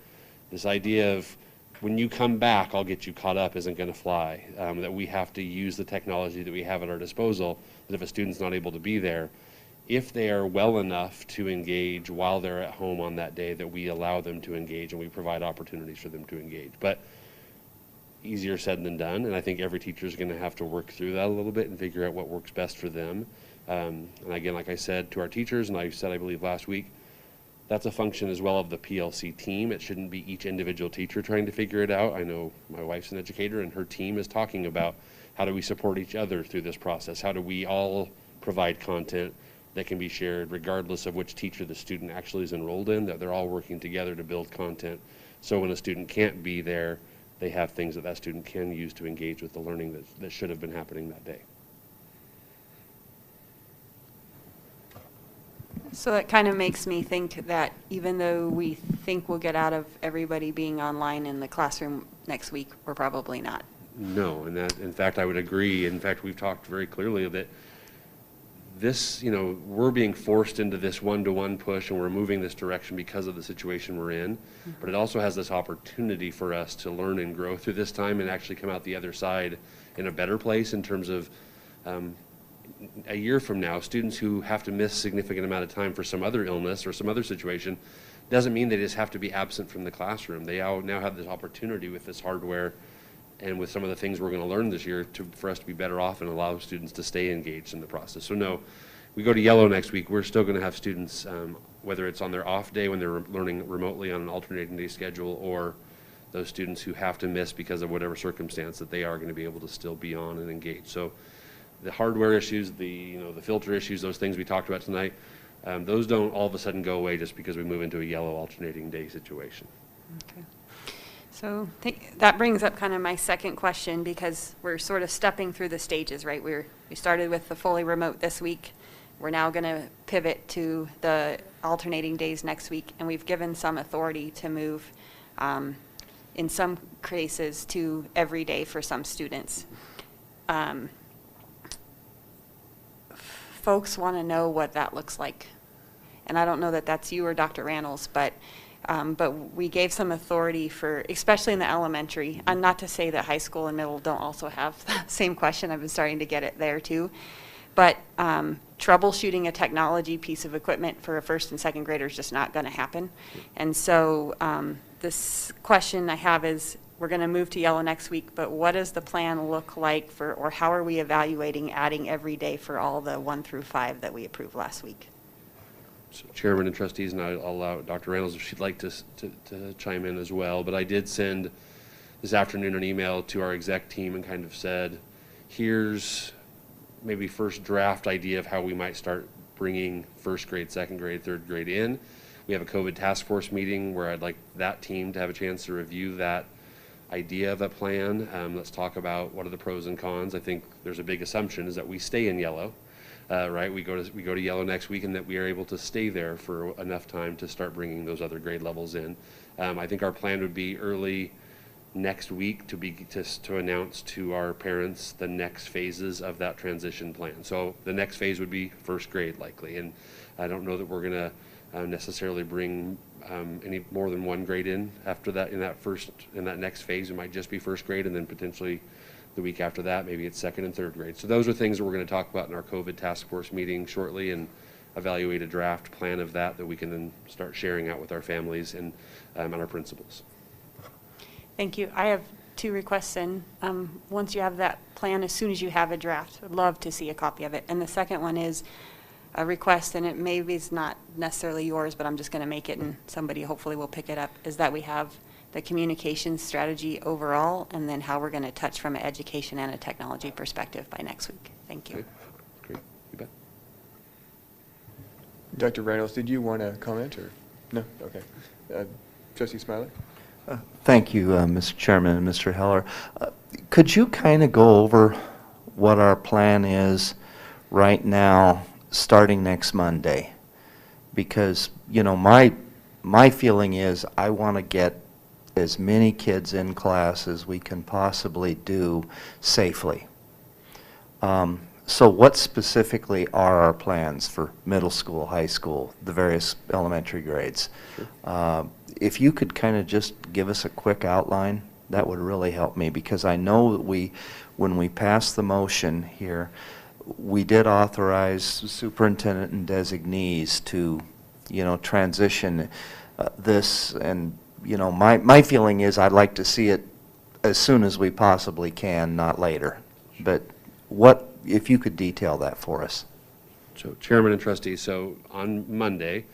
[SPEAKER 8] this idea of, when you come back, I'll get you caught up, isn't going to fly. That we have to use the technology that we have at our disposal, that if a student's not able to be there, if they are well enough to engage while they're at home on that day, that we allow them to engage and we provide opportunities for them to engage. But easier said than done, and I think every teacher is going to have to work through that a little bit and figure out what works best for them. And again, like I said to our teachers, and I said I believe last week, that's a function as well of the PLC team. It shouldn't be each individual teacher trying to figure it out. I know my wife's an educator, and her team is talking about how do we support each other through this process? How do we all provide content that can be shared regardless of which teacher the student actually is enrolled in, that they're all working together to build content. So when a student can't be there, they have things that student can use to engage with the learning that should have been happening that day.
[SPEAKER 5] So that kind of makes me think that even though we think we'll get out of everybody being online in the classroom next week, we're probably not.
[SPEAKER 8] No, and that, in fact, I would agree. In fact, we've talked very clearly that this, we're being forced into this one-to-one push, and we're moving this direction because of the situation we're in. But it also has this opportunity for us to learn and grow through this time and actually come out the other side in a better place in terms of a year from now, students who have to miss a significant amount of time for some other illness or some other situation doesn't mean they just have to be absent from the classroom. They now have this opportunity with this hardware and with some of the things we're going to learn this year for us to be better off and allow students to stay engaged in the process. So no, we go to yellow next week, we're still going to have students, whether it's on their off day when they're learning remotely on an alternating day schedule, or those students who have to miss because of whatever circumstance, that they are going to be able to still be on and engage. So the hardware issues, the filter issues, those things we talked about tonight, those don't all of a sudden go away just because we move into a yellow alternating day situation.
[SPEAKER 5] Okay. So that brings up kind of my second question, because we're sort of stepping through the stages, right? We started with the fully remote this week. We're now going to pivot to the alternating days next week, and we've given some authority to move, in some cases, to every day for some students. Folks want to know what that looks like. And I don't know that that's you or Dr. Randalls, but we gave some authority for, especially in the elementary, and not to say that high school and middle don't also have the same question. I've been starting to get it there too. But troubleshooting a technology piece of equipment for a first and second grader is just not going to happen. And so this question I have is, we're going to move to yellow next week, but what does the plan look like for, or how are we evaluating adding every day for all the 1 through 5 that we approved last week?
[SPEAKER 8] So Chairman and trustees, and I'll allow Dr. Reynolds if she'd like to chime in as well, but I did send this afternoon an email to our exec team and kind of said, here's maybe first draft idea of how we might start bringing first grade, second grade, third grade in. We have a COVID task force meeting where I'd like that team to have a chance to review that idea of a plan. Let's talk about what are the pros and cons. I think there's a big assumption is that we stay in yellow, right? We go to yellow next week, and that we are able to stay there for enough time to start bringing those other grade levels in. I think our plan would be early next week to announce to our parents the next phases of that transition plan. So the next phase would be first grade likely, and I don't know that we're going to necessarily bring any more than 1 grade in after that. In that next phase, it might just be first grade, and then potentially the week after that, maybe it's second and third grade. So those are things that we're going to talk about in our COVID task force meeting shortly, and evaluate a draft plan of that we can then start sharing out with our families and our principals.
[SPEAKER 5] Thank you. I have 2 requests in. Once you have that plan, as soon as you have a draft, I'd love to see a copy of it. And the second one is a request, and it maybe is not necessarily yours, but I'm just going to make it, and somebody hopefully will pick it up, is that we have the communication strategy overall, and then how we're going to touch from an education and a technology perspective by next week. Thank you.
[SPEAKER 8] Okay. Great. You bet.
[SPEAKER 1] Dr. Reynolds, did you want to comment, or? No? Okay. Trustee Smiler?
[SPEAKER 2] Thank you, Mr. Chairman and Mr. Heller. Could you kind of go over what our plan is right now, starting next Monday? Because, my feeling is I want to get as many kids in class as we can possibly do safely. So what specifically are our plans for middle school, high school, the various elementary grades? Sure. If you could kind of just give us a quick outline, that would really help me, because I know that when we passed the motion here, we did authorize superintendent and designees to, transition this, and, my feeling is I'd like to see it as soon as we possibly can, not later. But if you could detail that for us.
[SPEAKER 8] So Chairman and trustees, so on Monday,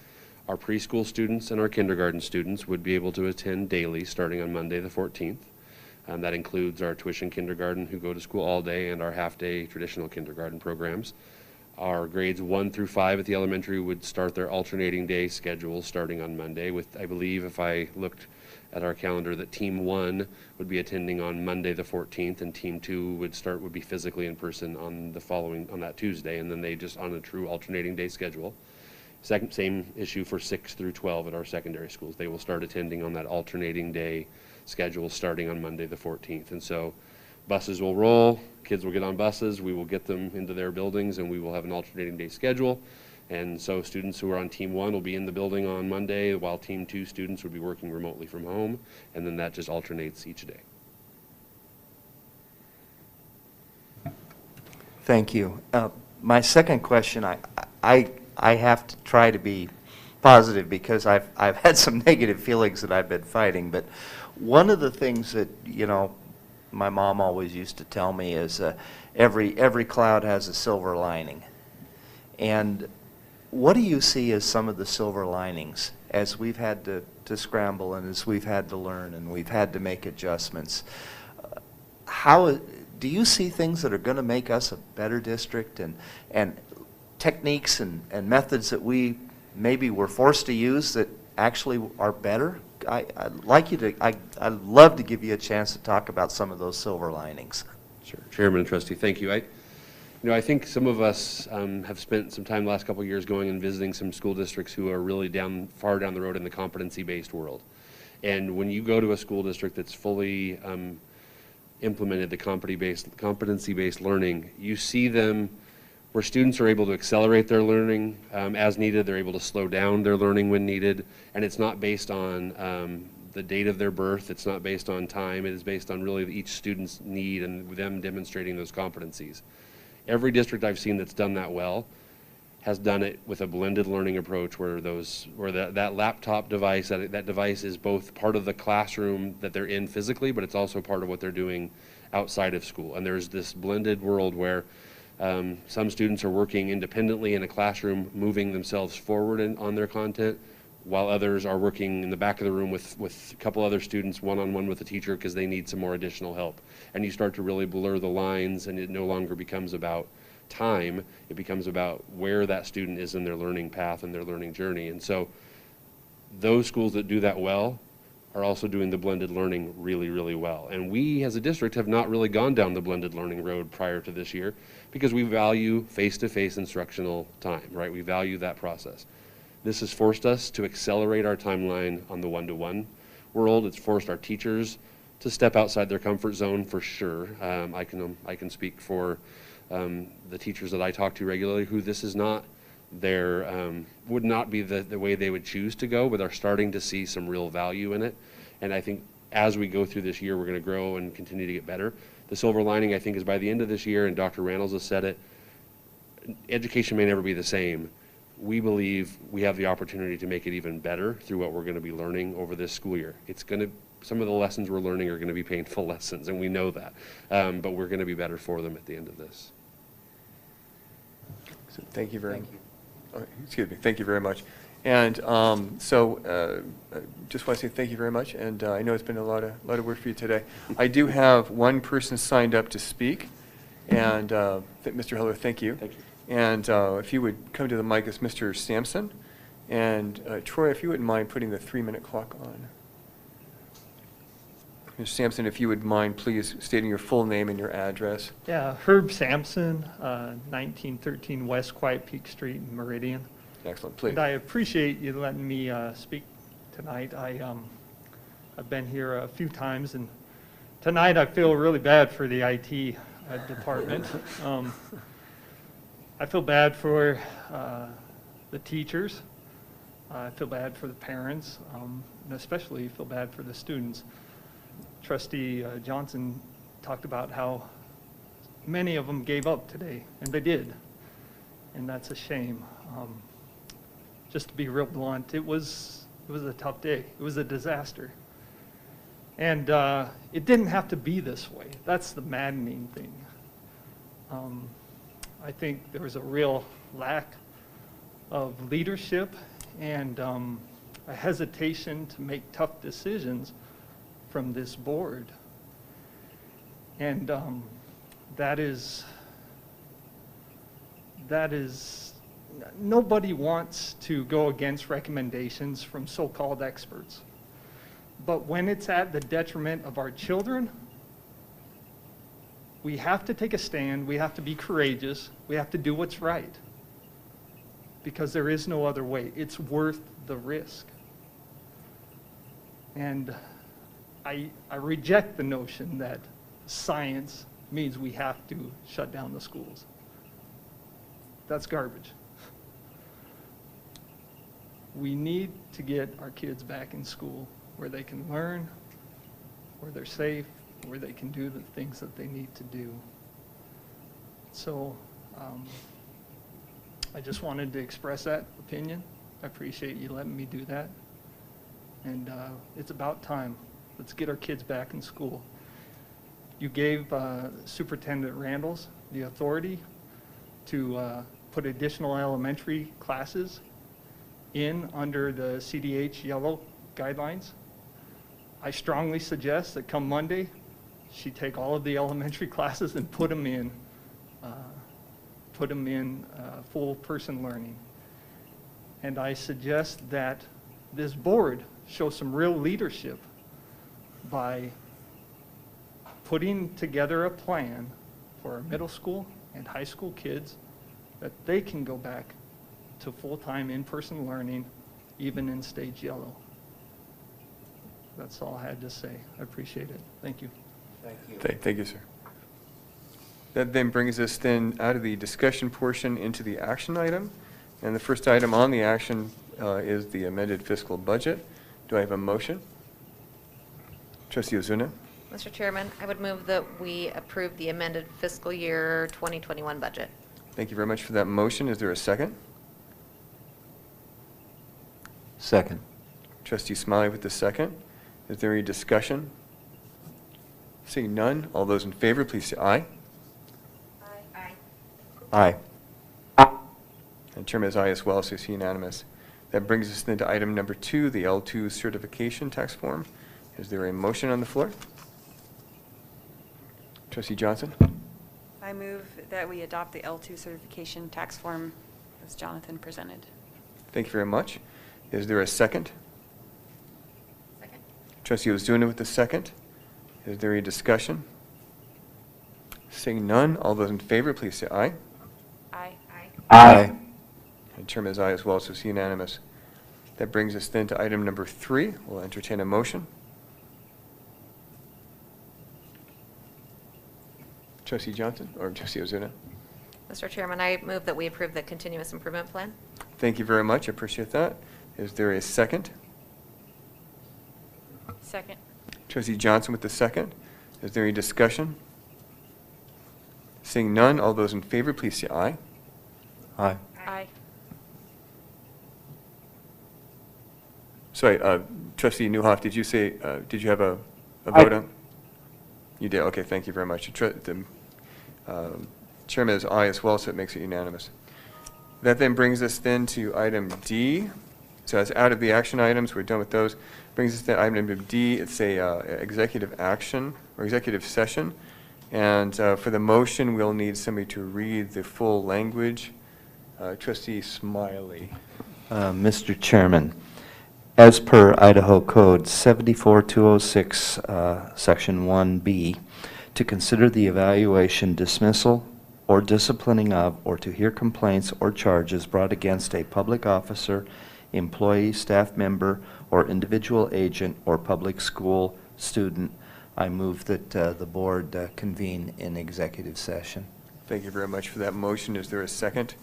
[SPEAKER 8] our preschool students and our kindergarten students would be able to attend daily starting on Monday the 14th. That includes our tuition kindergarten who go to school all day, and our half-day traditional kindergarten programs. Our grades 1 through 5 at the elementary would start their alternating day schedule starting on Monday with, I believe, if I looked at our calendar, that Team 1 would be attending on Monday the 14th, and Team 2 would be physically in person on that Tuesday, and then they just on a true alternating day schedule. Same issue for 6 through 12 at our secondary schools. They will start attending on that alternating day schedule starting on Monday the 14th. And so buses will roll, kids will get on buses, we will get them into their buildings, and we will have an alternating day schedule. And so students who are on Team 1 will be in the building on Monday, while Team 2 students would be working remotely from home, and then that just alternates each day.
[SPEAKER 2] Thank you. My second question, I have to try to be positive because I've had some negative feelings that I've been fighting, but one of the things that, you know, my mom always used to tell me is every cloud has a silver lining. And what do you see as some of the silver linings as we've had to scramble and as we've had to learn and we've had to make adjustments? How do you see things that are going to make us a better district and techniques and methods that we maybe were forced to use that actually are better? I'd love to give you a chance to talk about some of those silver linings.
[SPEAKER 8] Sure. Chairman and Trustee, thank you. I think some of us have spent some time the last couple of years going and visiting some school districts who are really far down the road in the competency-based world. And when you go to a school district that's fully implemented the competency-based learning, you see them where students are able to accelerate their learning as needed. They're able to slow down their learning when needed, and it's not based on the date of their birth. It's not based on time. It is based on really each student's need and them demonstrating those competencies. Every district I've seen that's done that well has done it with a blended learning approach where that laptop device, that device is both part of the classroom that they're in physically, but it's also part of what they're doing outside of school. And there's this blended world where some students are working independently in a classroom, moving themselves forward on their content, while others are working in the back of the room with a couple other students one-on-one with the teacher because they need some more additional help. And you start to really blur the lines, and it no longer becomes about time. It becomes about where that student is in their learning path and their learning journey. And so those schools that do that well are also doing the blended learning really, really well. And we as a district have not really gone down the blended learning road prior to this year because we value face-to-face instructional time, right? We value that process. This has forced us to accelerate our timeline on the one-to-one world. It's forced our teachers to step outside their comfort zone for sure. I can speak for the teachers that I talk to regularly who this is not would not be the way they would choose to go, but are starting to see some real value in it. And I think as we go through this year, we're going to grow and continue to get better. The silver lining, I think, is by the end of this year, and Dr. Randalls has said it, education may never be the same. We believe we have the opportunity to make it even better through what we're going to be learning over this school year. Some of the lessons we're learning are going to be painful lessons, and we know that, but we're going to be better for them at the end of this.
[SPEAKER 1] So thank you very much.
[SPEAKER 2] Thank you.
[SPEAKER 1] Excuse me, thank you very much. And just want to say thank you very much, and I know it's been a lot of work for you today. I do have one person signed up to speak, and Mr. Heller, thank you.
[SPEAKER 8] Thank you.
[SPEAKER 1] And if you would come to the mic, it's Mr. Sampson. And Troy, if you wouldn't mind putting the 3-minute clock on. Mr. Sampson, if you would mind, please stating your full name and your address.
[SPEAKER 10] Yeah, Herb Sampson, 1913 West Quiet Peak Street, Meridian.
[SPEAKER 1] Excellent, please.
[SPEAKER 10] And I appreciate you letting me speak tonight. I've been here a few times, and tonight I feel really bad for the IT department. I feel bad for the teachers. I feel bad for the parents, and especially feel bad for the students. Trustee Johnson talked about how many of them gave up today, and they did, and that's a shame. Just to be real blunt, it was a tough day. It was a disaster, and it didn't have to be this way. That's the maddening thing. I think there was a real lack of leadership and a hesitation to make tough decisions from this board. And that is that is, nobody wants to go against recommendations from so-called experts. But when it's at the detriment of our children, we have to take a stand, we have to be courageous, we have to do what's right. Because there is no other way. It's worth the risk. And I reject the notion that science means we have to shut down the schools. That's garbage. We need to get our kids back in school where they can learn, where they're safe, where they can do the things that they need to do. So I just wanted to express that opinion. I appreciate you letting me do that. And it's about time. Let's get our kids back in school. You gave Superintendent Randalls the authority to put additional elementary classes in under the CDH yellow guidelines. I strongly suggest that come Monday, she take all of the elementary classes and put them in full person learning. And I suggest that this board show some real leadership by putting together a plan for our middle school and high school kids that they can go back to full-time in-person learning, even in stage yellow. That's all I had to say. I appreciate it. Thank you.
[SPEAKER 2] Thank you.
[SPEAKER 1] Thank you, sir. That then brings us then out of the discussion portion into the action item. And the first item on the action is the amended fiscal budget. Do I have a motion? Trustee Ozuna?
[SPEAKER 3] Mr. Chairman, I would move that we approve the amended fiscal year 2021 budget.
[SPEAKER 1] Thank you very much for that motion. Is there a second?
[SPEAKER 2] Second.
[SPEAKER 1] Trustee Smiley with the second. Is there any discussion? Seeing none, all those in favor, please say aye.
[SPEAKER 3] Aye.
[SPEAKER 2] Aye.
[SPEAKER 1] And Chairman is aye as well, so it's unanimous. That brings us then to item number 2, the L2 certification tax form. Is there a motion on the floor? Trustee Johnson?
[SPEAKER 5] I move that we adopt the L2 certification tax form as Jonathan presented.
[SPEAKER 1] Thank you very much. Is there a second?
[SPEAKER 3] Second.
[SPEAKER 1] Trustee Ozuna with the second. Is there any discussion? Seeing none, all those in favor, please say aye.
[SPEAKER 5] Aye.
[SPEAKER 2] Aye.
[SPEAKER 1] And Chairman is aye as well, so it's unanimous. That brings us then to item number 3. We'll entertain a motion. Trustee Johnson or Trustee Ozuna?
[SPEAKER 3] Mr. Chairman, I move that we approve the continuous improvement plan.
[SPEAKER 1] Thank you very much. I appreciate that. Is there a second?
[SPEAKER 5] Second.
[SPEAKER 1] Trustee Johnson with the second. Is there any discussion? Seeing none, all those in favor, please say aye.
[SPEAKER 2] Aye.
[SPEAKER 5] Aye.
[SPEAKER 1] Sorry, Trustee Newhoff, did you say, did you have a vote on? You did, okay, thank you very much. The Chairman is aye as well, so it makes it unanimous. That then brings us then to item D. So as out of the action items, we're done with those. Brings us to item number D. It's a executive action or executive session. And for the motion, we'll need somebody to read the full language. Trustee Smiley.
[SPEAKER 2] Mr. Chairman, as per Idaho Code 74206, Section 1B, to consider the evaluation, dismissal, or disciplining of, or to hear complaints or charges brought against a public officer, employee, staff member, or individual agent or public school student, I move that the board convene in executive session.
[SPEAKER 1] Thank you very much for that motion. Is there a second?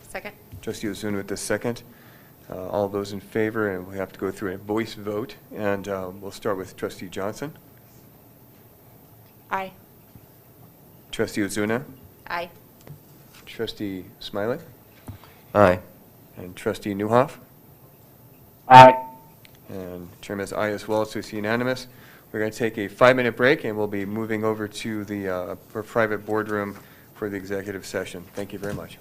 [SPEAKER 3] Second.
[SPEAKER 1] Trustee Ozuna with the second. All those in favor, and we have to go through a voice vote. And we'll start with Trustee Johnson.
[SPEAKER 5] Aye.
[SPEAKER 1] Trustee Ozuna.
[SPEAKER 3] Aye.
[SPEAKER 1] Trustee Smiley.
[SPEAKER 2] Aye.
[SPEAKER 1] And Trustee Newhoff.
[SPEAKER 6] Aye.
[SPEAKER 1] And Chairman is aye as well, so it's unanimous. We're going to take a 5-minute break, and we'll be moving over to the private boardroom for the executive session. Thank you very much.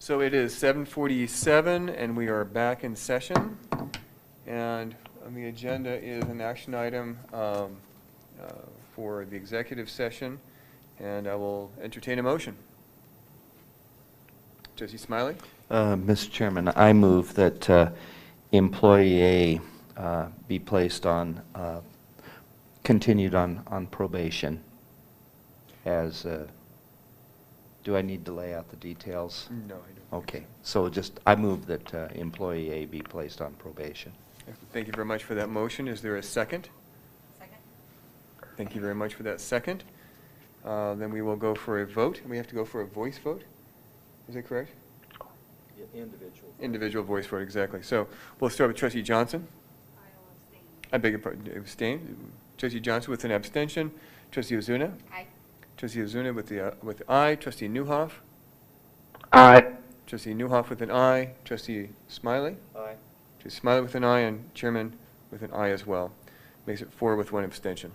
[SPEAKER 1] So it is 7:47, and we are back in session. And on the agenda is an action item for the executive session, and I will entertain a motion. Trustee Smiley?
[SPEAKER 2] Mr. Chairman, I move that employee A be placed on, continued on probation as, do I need to lay out the details?
[SPEAKER 1] No, I don't.
[SPEAKER 2] Okay, so just, I move that employee A be placed on probation.
[SPEAKER 1] Thank you very much for that motion. Is there a second?
[SPEAKER 5] Second.
[SPEAKER 1] Thank you very much for that second. Then we will go for a vote. We have to go for a voice vote? Is that correct?
[SPEAKER 2] Individual.
[SPEAKER 1] Individual voice vote, exactly. So we'll start with Trustee Johnson.
[SPEAKER 5] I will abstain.
[SPEAKER 1] I beg your pardon, abstain. Trustee Johnson with an abstention. Trustee Ozuna?
[SPEAKER 5] Aye.
[SPEAKER 1] Trustee Ozuna with the aye. Trustee Newhoff?
[SPEAKER 6] Aye.
[SPEAKER 1] Trustee Newhoff with an aye. Trustee Smiley?
[SPEAKER 2] Aye.
[SPEAKER 1] Trustee Smiley with an aye, and Chairman with an aye as well. Makes it 4 with 1 abstention.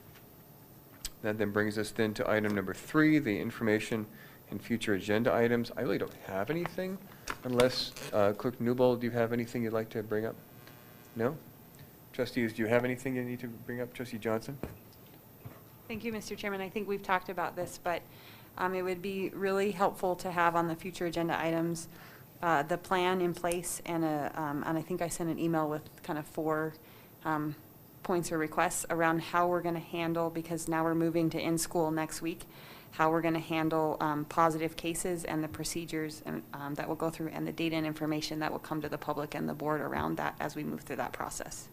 [SPEAKER 1] That then brings us then to item number 3, the information and future agenda items. I really don't have anything, unless, Clerk Newbold, do you have anything you'd like to bring up? No? Trustees, do you have anything you need to bring up? Trustee Johnson?
[SPEAKER 5] Thank you, Mr. Chairman. I think we've talked about this, but it would be really helpful to have on the future agenda items the plan in place, and I think I sent an email with kind of 4 points or requests around how we're going to handle, because now we're moving to in-school next week, how we're going to handle positive cases and the procedures that we'll go through, and the data and information that will come to the public and the board around that as we move through that process.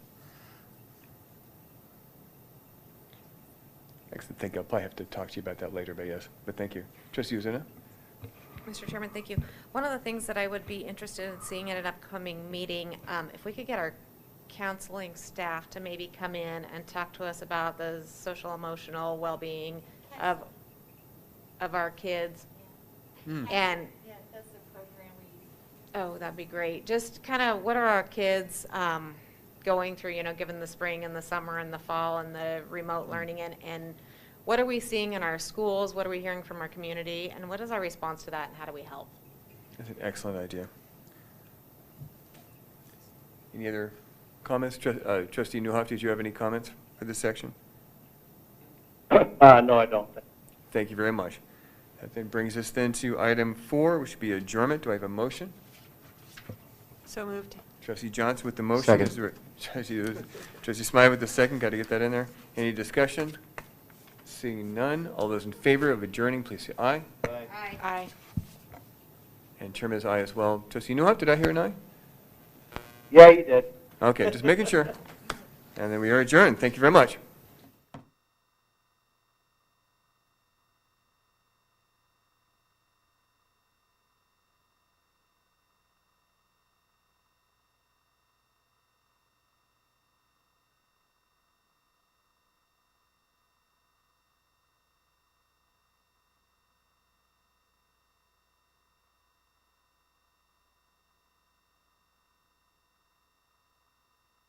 [SPEAKER 1] Excellent. Thank you. I'll probably have to talk to you about that later, but yes. But thank you. Trustee Ozuna?
[SPEAKER 3] Mr. Chairman, thank you. One of the things that I would be interested in seeing at an upcoming meeting, if we could get our counseling staff to maybe come in and talk to us about the social emotional well-being of our kids. And
[SPEAKER 11] Yeah, that's the program we use.
[SPEAKER 3] oh, that'd be great. Just kind of what are our kids going through, given the spring and the summer and the fall and the remote learning, and what are we seeing in our schools? What are we hearing from our community? And what is our response to that, and how do we help?
[SPEAKER 1] That's an excellent idea. Any other comments? Trustee Newhoff, did you have any comments for this section?
[SPEAKER 6] No, I don't.
[SPEAKER 1] Thank you very much. That then brings us then to item 4, which would be adjournment. Do I have a motion?
[SPEAKER 5] So moved.
[SPEAKER 1] Trustee Johnson with the motion.
[SPEAKER 2] Second.
[SPEAKER 1] Is there Trustee Smiley with the second. Got to get that in there. Any discussion? Seeing none. All those in favor of adjourning, please say aye.
[SPEAKER 5] Aye. Aye.
[SPEAKER 1] And Chairman is aye as well. Trustee Newhoff, did I hear an aye?
[SPEAKER 6] Yeah, you did.
[SPEAKER 1] Okay, just making sure. And then we are adjourned. Thank you very much.